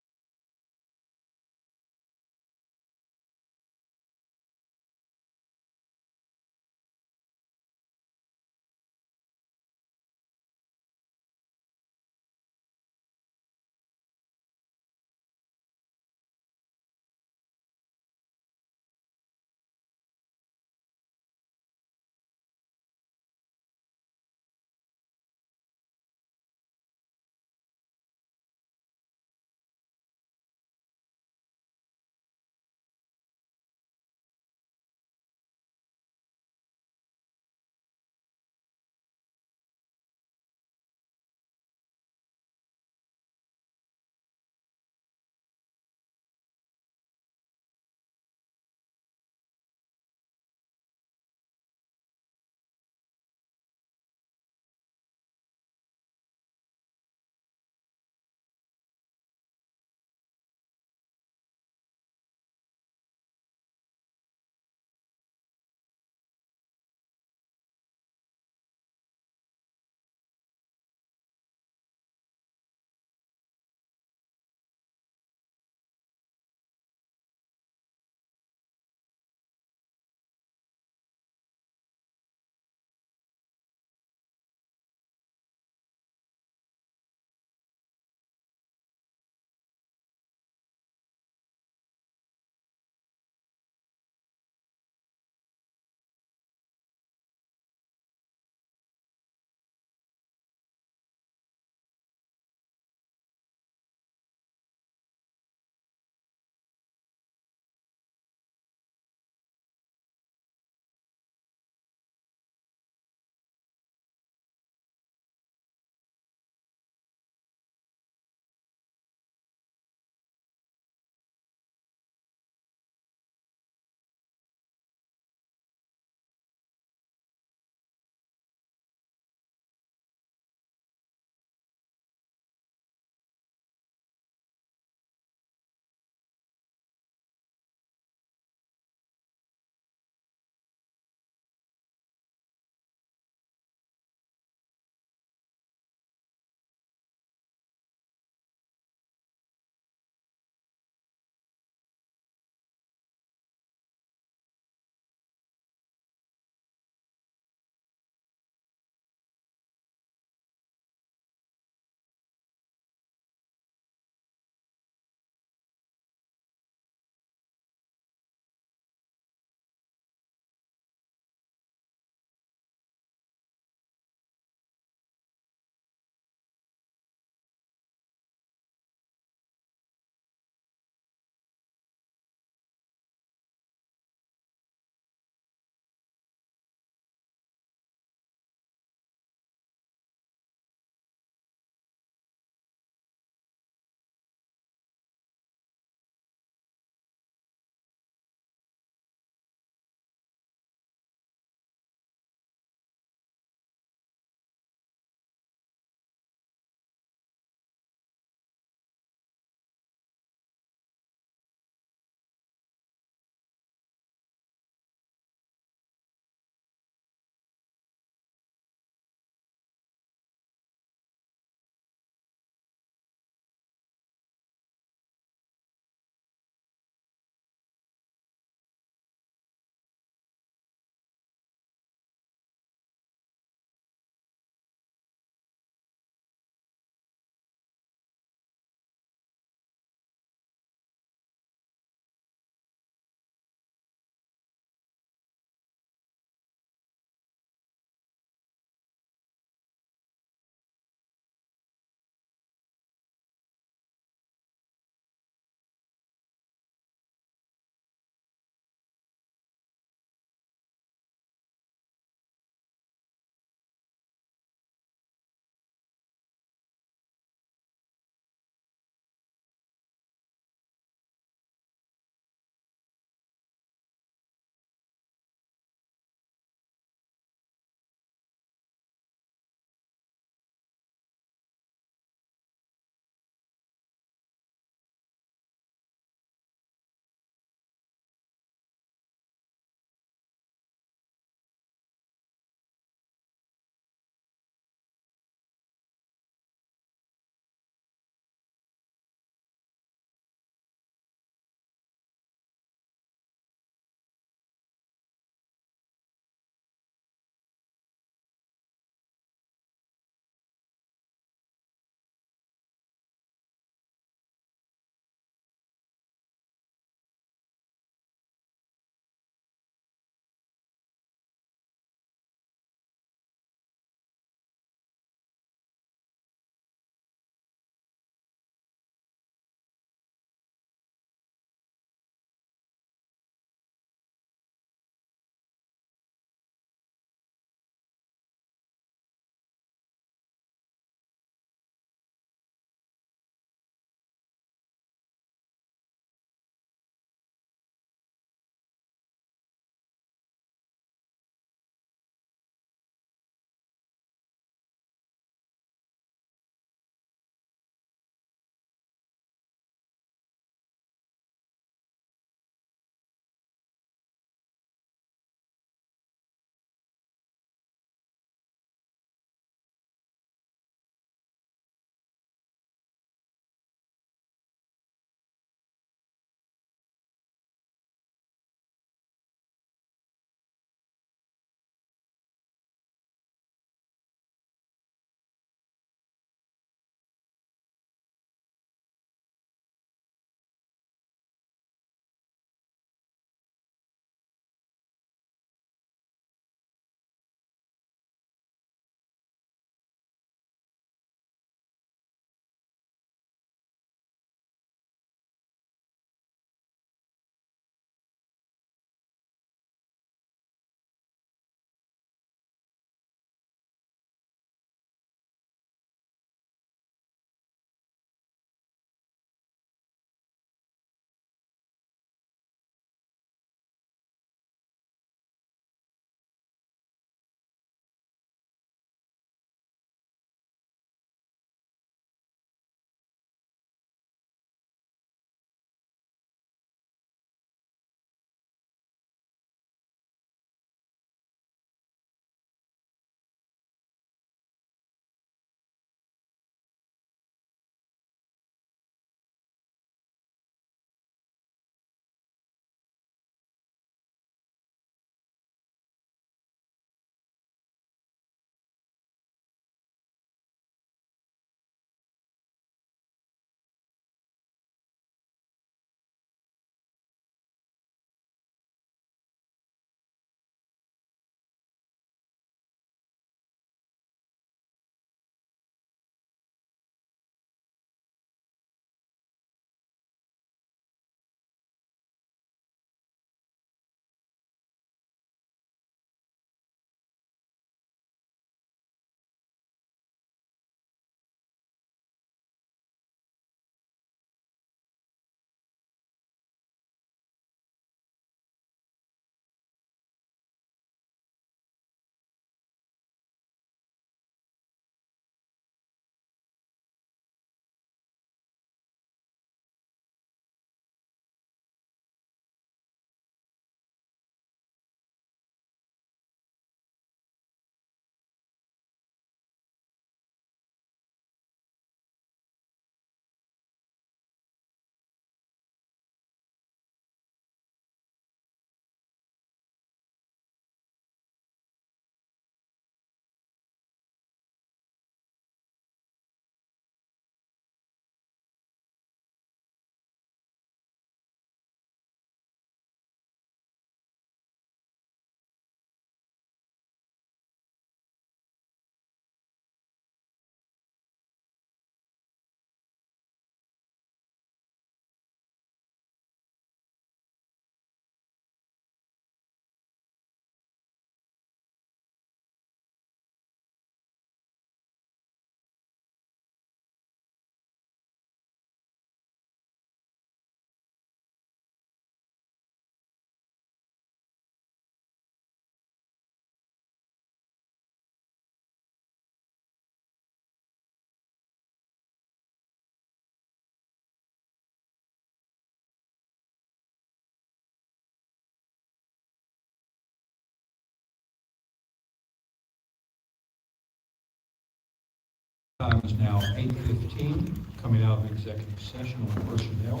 Time is now 8:15, coming out of executive session on personnel.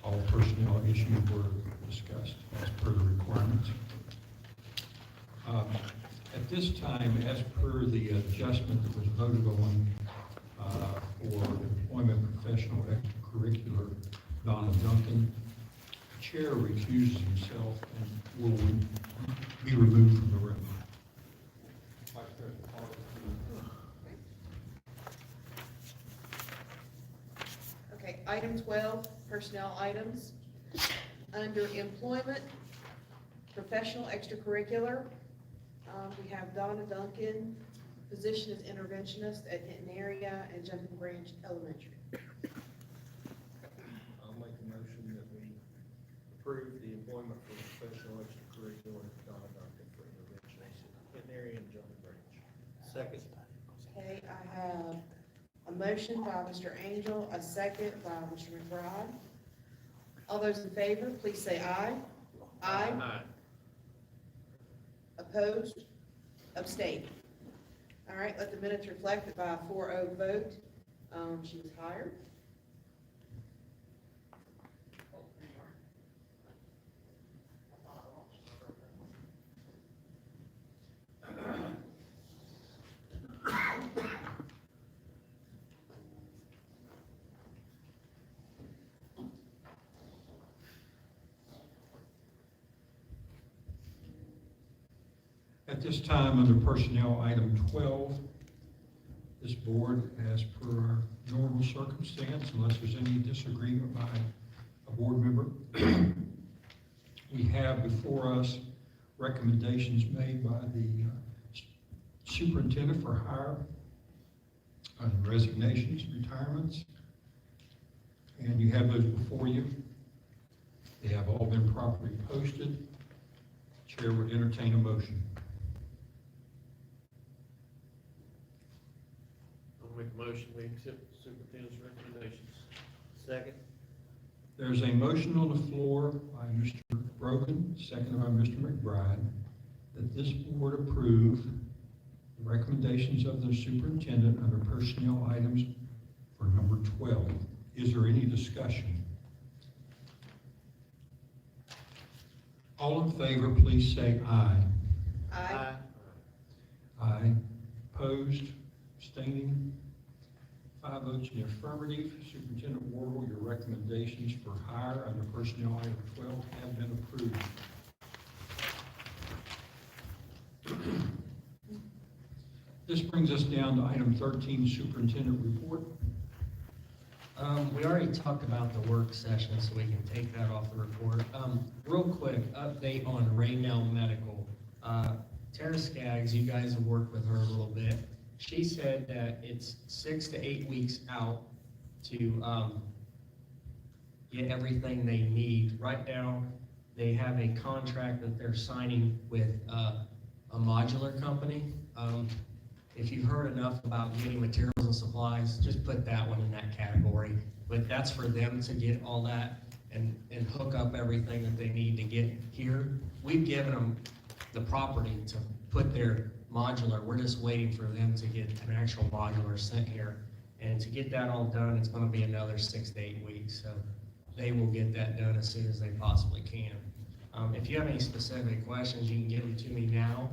All personnel issues were discussed as per the requirements. At this time, as per the adjustment that was voted on for employment professional extracurricular, Donna Duncan, the chair recuses himself and will be removed from the room. Okay, item 12, personnel items. Under employment, professional extracurricular, we have Donna Duncan, position as interventionist at Hinton Area and Jumping Branch Elementary. I'll make a motion that we approve the employment for professional extracurricular Donna Duncan for interventionist in area and Jumping Branch. Second. Okay, I have a motion by Mr. Angel, a second by Mr. McBride. All those in favor, please say aye. Aye. Opposed? Abstained. All right, let the minutes reflect that by a 4-0 vote, she was hired. At this time, under personnel item 12, this board, as per our normal circumstance, unless there's any disagreement by a board member, we have before us recommendations made by the superintendent for hire, resignations, retirements, and you have those before you. They have all been properly posted. Chair would entertain a motion. I'll make a motion, we accept the superintendent's recommendations. Second. There's a motion on the floor by Mr. Brogan, seconded by Mr. McBride, that this board approve the recommendations of the superintendent under personnel items for number 12. Is there any discussion? All in favor, please say aye. Aye. Aye. Opposed? Abstaining? 5 votes in the affirmative. Superintendent Wardle, your recommendations for hire under personnel item 12 have been approved. This brings us down to item 13, superintendent report. We already talked about the work session, so we can take that off the report. Real quick, update on Raynell Medical. Tara Skaggs, you guys have worked with her a little bit. She said that it's 6 to 8 weeks out to get everything they need. Right now, they have a contract that they're signing with a modular company. If you've heard enough about getting materials and supplies, just put that one in that category. But that's for them to get all that and hook up everything that they need to get here. We've given them the property to put their modular. We're just waiting for them to get an actual modular sent here. And to get that all done, it's gonna be another 6 to 8 weeks. So they will get that done as soon as they possibly can. If you have any specific questions, you can give them to me now.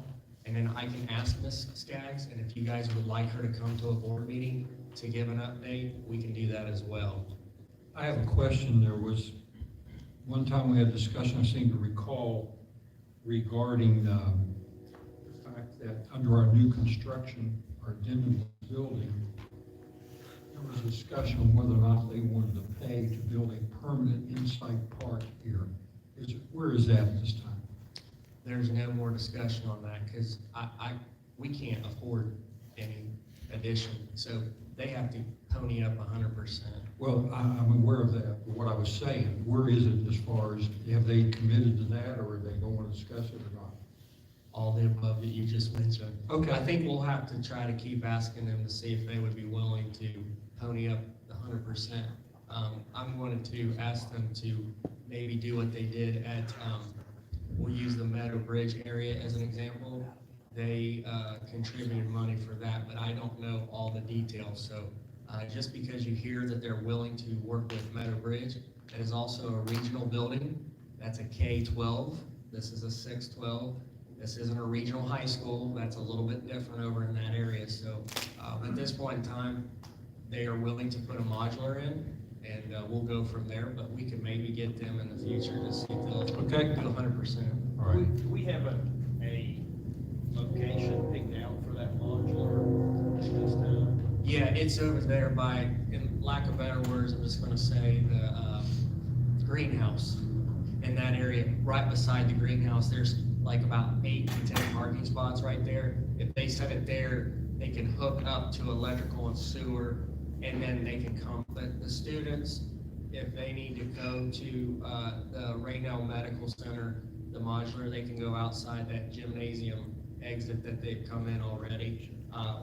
And then I can ask Ms. Skaggs, and if you guys would like her to come to a board meeting to give an update, we can do that as well. I have a question. There was, one time we had a discussion, I seem to recall, regarding the fact that under our new construction, our addendum building, there was a discussion on whether or not they wanted to pay to build a permanent inside park here. Where is that at this time? There's no more discussion on that, because we can't afford any addition, so they have to pony up 100%. Well, I'm aware of that, but what I was saying, where is it as far as, have they committed to that, or are they going to discuss it or not? All the above that you just mentioned. Okay. I think we'll have to try to keep asking them to see if they would be willing to pony up the 100%. I'm going to ask them to maybe do what they did at, we'll use the Meadow Bridge area as an example. they contributed money for that, but I don't know all the details. So just because you hear that they're willing to work with Meadow Bridge, it is also a regional building. That's a K-12. This is a 6-12. This isn't a regional high school. That's a little bit different over in that area. So at this point in time, they are willing to put a modular in, and we'll go from there, but we could maybe get them in the future to see if they'll Okay. do 100%. All right. Do we have a location picked out for that modular at this time? Yeah, it's over there by, in lack of better words, I'm just gonna say the greenhouse. In that area, right beside the greenhouse, there's like about 8 to 10 parking spots right there. If they set it there, they can hook up to electrical and sewer, and then they can come. But the students, if they need to go to the Raynell Medical Center, the modular, they can go outside that gymnasium exit that they've come in already.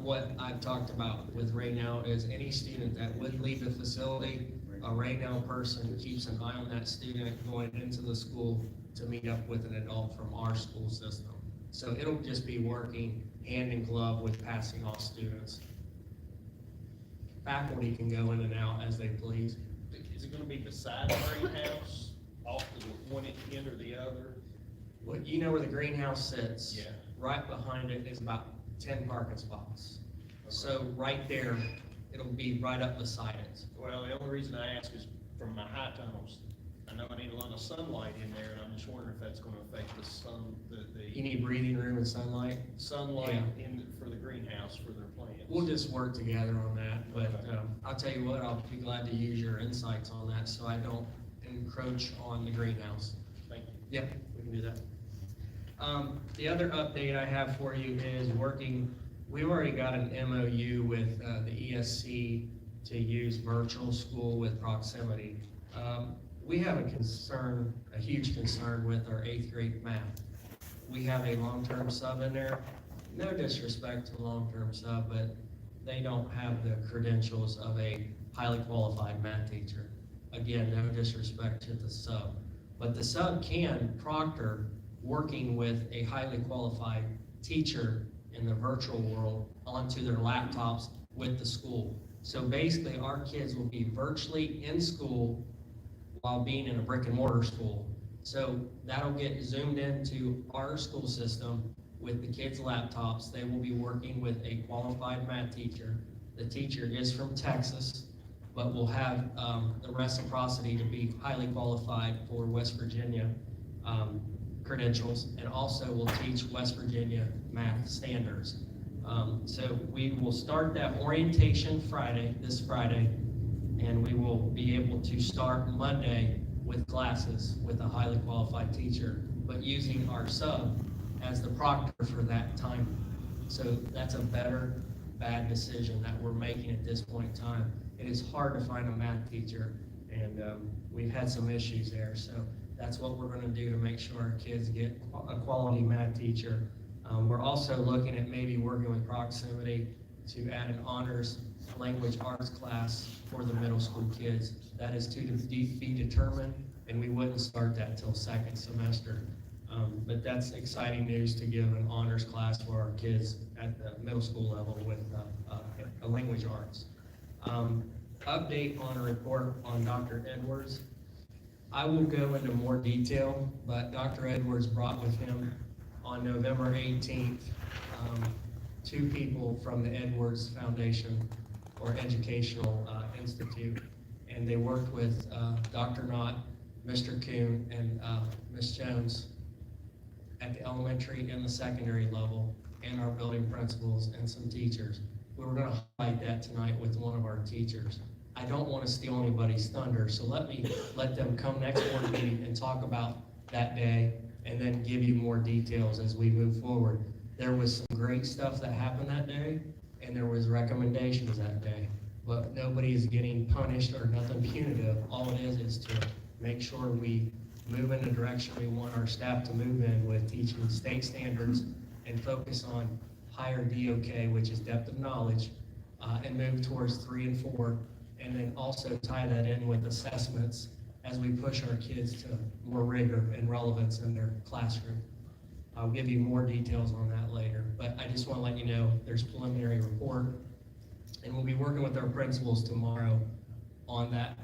What I've talked about with Raynell is any student that would leave the facility, a Raynell person keeps an eye on that student going into the school to meet up with an adult from our school system. So it'll just be working hand in glove with passing off students. Faculty can go in and out as they please. Is it gonna be beside the greenhouse, off to the one end or the other? Well, you know where the greenhouse sits? Yeah. Right behind it is about 10 parking spots. So right there, it'll be right up beside it. Well, the only reason I ask is from my high tunnels, I know I need a lot of sunlight in there, and I'm just wondering if that's gonna affect the You need breathing room and sunlight. sunlight for the greenhouse for their plants. We'll just work together on that, but I'll tell you what, I'll be glad to use your insights on that so I don't encroach on the greenhouse. Thank you. Yep, we can do that. The other update I have for you is we've already got an MOU with the ESC to use virtual school with proximity. We have a huge concern with our 8th grade math. We have a long-term sub in there. No disrespect to long-term sub, but they don't have the credentials of a highly qualified math teacher. Again, no disrespect to the sub, but the sub can proctor working with a highly qualified teacher in the virtual world onto their laptops with the school. So basically, our kids will be virtually in school while being in a brick and mortar school. So that'll get zoomed into our school system with the kids' laptops. They will be working with a qualified math teacher. The teacher is from Texas, but will have the reciprocity to be highly qualified for West Virginia credentials, and also will teach West Virginia math standards. So we will start that orientation this Friday, and we will be able to start Monday with classes with a highly qualified teacher, but using our sub as the proctor for that time. So that's a bad decision that we're making at this point in time. It is hard to find a math teacher, and we've had some issues there. So that's what we're gonna do to make sure our kids get a quality math teacher. We're also looking at maybe working with proximity to add an honors language arts class for the middle school kids. That is to be determined, and we wouldn't start that till second semester. But that's exciting news to give an honors class for our kids at the middle school level with a language arts. Update on a report on Dr. Edwards. I will go into more detail, but Dr. Edwards brought with him on November 18th, 2 people from the Edwards Foundation or Educational Institute, and they worked with Dr. Knott, Mr. Kuhn, and Ms. Jones at the elementary and the secondary level, and our building principals and some teachers. We were gonna highlight that tonight with one of our teachers. I don't wanna steal anybody's thunder, so let them come next board meeting and talk about that day, and then give you more details as we move forward. There was some great stuff that happened that day, and there was recommendations that day, but nobody is getting punished or nothing punitive. All it is to make sure we move in the direction we want our staff to move in with teaching state standards and focus on higher DOK, which is depth of knowledge, and move towards 3 and 4, and then also tie that in with assessments as we push our kids to more rigor and relevance in their classroom. I'll give you more details on that later, but I just want to let you know there's preliminary report, and we'll be working with our principals tomorrow on that,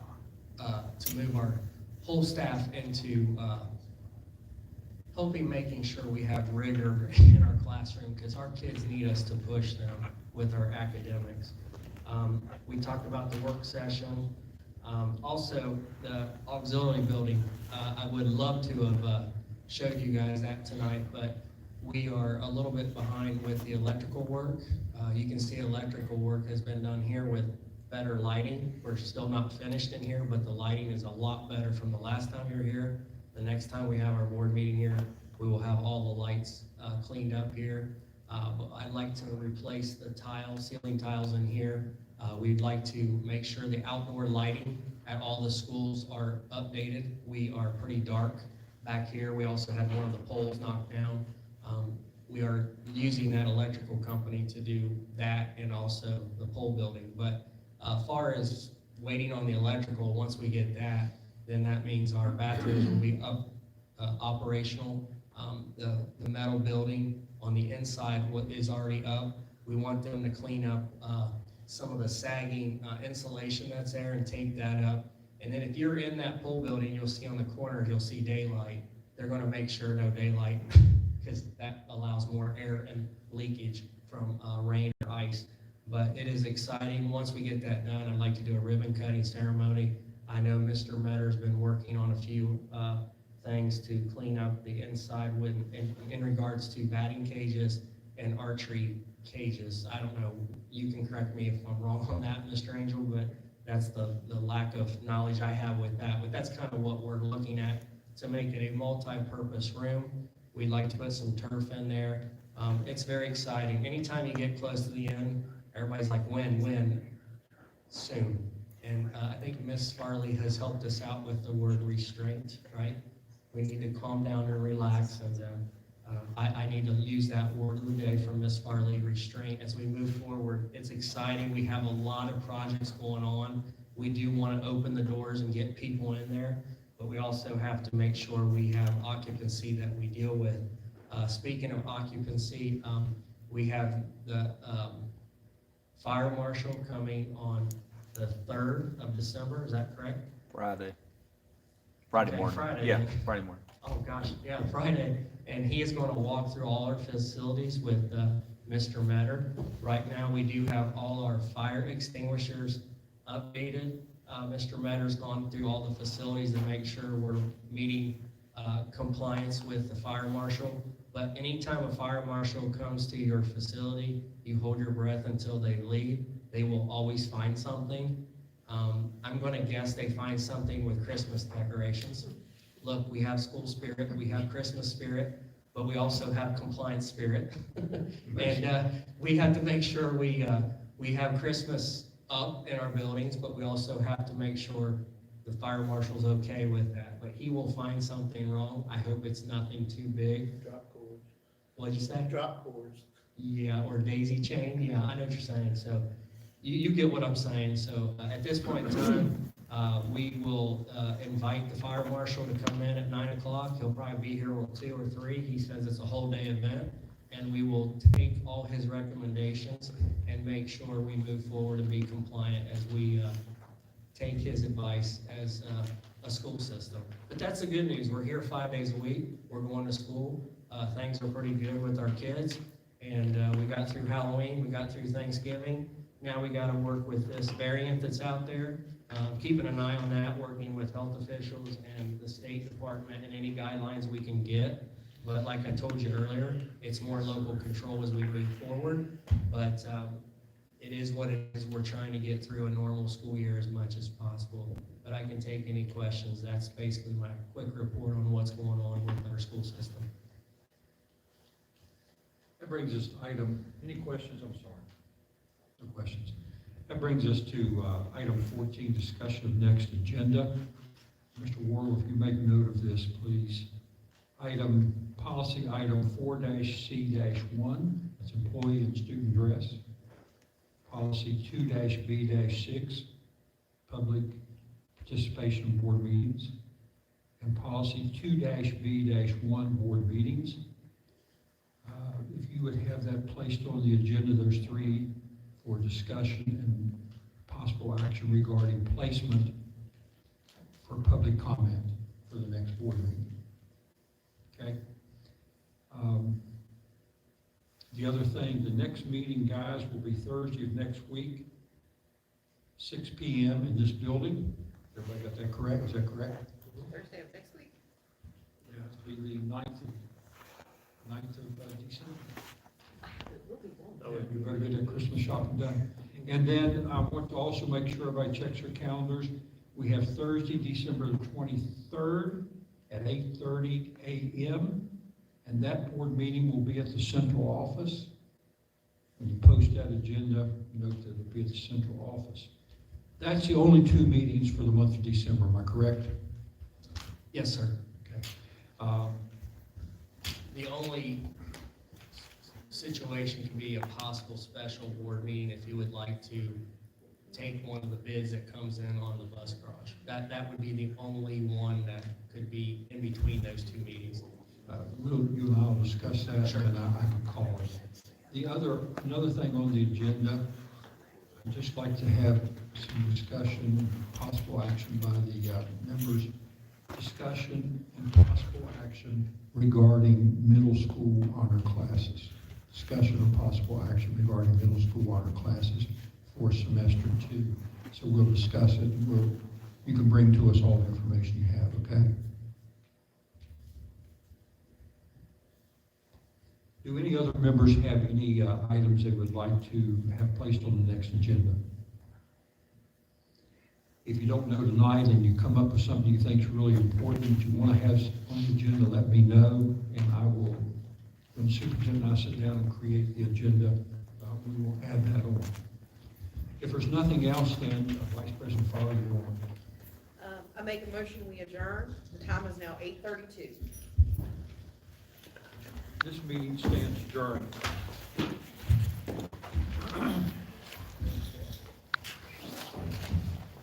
to move our whole staff into, hoping making sure we have rigor in our classroom, because our kids need us to push them with our academics. We talked about the work session. Also, the auxiliary building, I would love to have showed you guys that tonight, but we are a little bit behind with the electrical work. You can see electrical work has been done here with better lighting. We're still not finished in here, but the lighting is a lot better from the last time you were here. The next time we have our board meeting here, we will have all the lights cleaned up here. But I'd like to replace the ceiling tiles in here. We'd like to make sure the outdoor lighting at all the schools are updated. We are pretty dark back here. We also had one of the poles knocked down. We are using that electrical company to do that and also the pole building. But far as waiting on the electrical, once we get that, then that means our bathrooms will be operational. The metal building on the inside is already up. We want them to clean up some of the sagging insulation that's there and tape that up. And then if you're in that pole building, you'll see on the corner, you'll see daylight. They're gonna make sure no daylight, because that allows more air and leakage from rain or ice. But it is exciting. Once we get that done, I'd like to do a ribbon cutting ceremony. I know Mr. Metter's been working on a few things to clean up the inside in regards to batting cages and archery cages. I don't know, you can correct me if I'm wrong on that, Mr. Angel, but that's the lack of knowledge I have with that. But that's kind of what we're looking at to make it a multi-purpose room. We'd like to put some turf in there. It's very exciting. Anytime you get close to the end, everybody's like, when? Soon. And I think Ms. Farley has helped us out with the word restraint, right? We need to calm down and relax, and I need to use that word of the day from Ms. Farley, restraint, as we move forward. It's exciting. We have a lot of projects going on. We do want to open the doors and get people in there, but we also have to make sure we have occupancy that we deal with. Speaking of occupancy, we have the fire marshal coming on the 3rd of December, is that correct? Friday Okay, morning. Friday. Yeah, Friday morning. Oh, gosh, yeah, Friday, and he is going to walk through all our facilities with Mr. Metter. Right now, we do have all our fire extinguishers updated. Mr. Metter's gone through all the facilities to make sure we're meeting compliance with the fire marshal. But anytime a fire marshal comes to your facility, you hold your breath until they leave. They will always find something. I'm going to guess they find something with Christmas decorations. Look, we have school spirit, we have Christmas spirit, but we also have compliance spirit. And we have to make sure we have Christmas up in our buildings, but we also have to make sure the fire marshal's okay with that. But he will find something wrong. I hope it's nothing too big. Drop cords. What'd you say? Drop cords. Yeah, or daisy chain. Yeah, I know what you're saying. So you get what I'm saying. So at this point in time, we will invite the fire marshal to come in at 9 o'clock. He'll probably be here till 2 or 3. He says it's a whole day event, and we will take all his recommendations and make sure we move forward and be compliant as we take his advice as a school system. But that's the good news. We're here 5 days a week. We're going to school. Things are pretty good with our kids. And we got through Halloween. We got through Thanksgiving. Now we got to work with this variant that's out there. Keeping an eye on that, working with health officials and the State Department and any guidelines we can get. But like I told you earlier, it's more local control as we move forward. But it is what it is. We're trying to get through a normal school year as much as possible. But I can take any questions. That's basically my quick report on what's going on with our school system. That brings us to any questions? I'm sorry. No questions. That brings us to item 14, discussion of next agenda. Mr. Worrell, if you make note of this, please. Policy item 4-C-1, that's employee and student dress. Policy 2-B-6, public participation in board meetings. And policy 2-B-1, board meetings. if you would have that placed on the agenda, there's 3 for discussion and possible action regarding placement for public comment for the next board meeting. Okay? The other thing, the next meeting, guys, will be Thursday of next week, 6 PM in this building. Everybody got that correct? Is that correct? Thursday of next week. Yeah, it'll be the 9th of December. We'll be done. Yeah, you better get that Christmas shopping done. And then I want to also make sure everybody checks their calendars. We have Thursday, December the 23rd at 8:30 a.m. And that board meeting will be at the central office. When you post that agenda, note that it'll be at the central office. That's the only 2 meetings for the month of December, am I correct? Yes, sir. Okay. The only situation can be a possible special board meeting if you would like to take one of the bids that comes in on the bus garage. That would be the only one that could be in between those 2 meetings. You and I will discuss that, Sure. and I can call it. Another thing on the agenda, I'd just like to have some discussion, possible action by the members, discussion and possible action regarding middle school honor classes. Discussion and possible action regarding middle school honor classes for semester 2. So we'll discuss it, and you can bring to us all the information you have, okay? Do any other members have any items they would like to have placed on the next agenda? If you don't know tonight and you come up with something you think is really important that you want to have on the agenda, let me know, and I will, when the superintendent and I sit down and create the agenda, we will add that on. If there's nothing else, then Vice President Farley, you're on. I make a motion, we adjourn. The time is now 8:32. This meeting stands adjourned.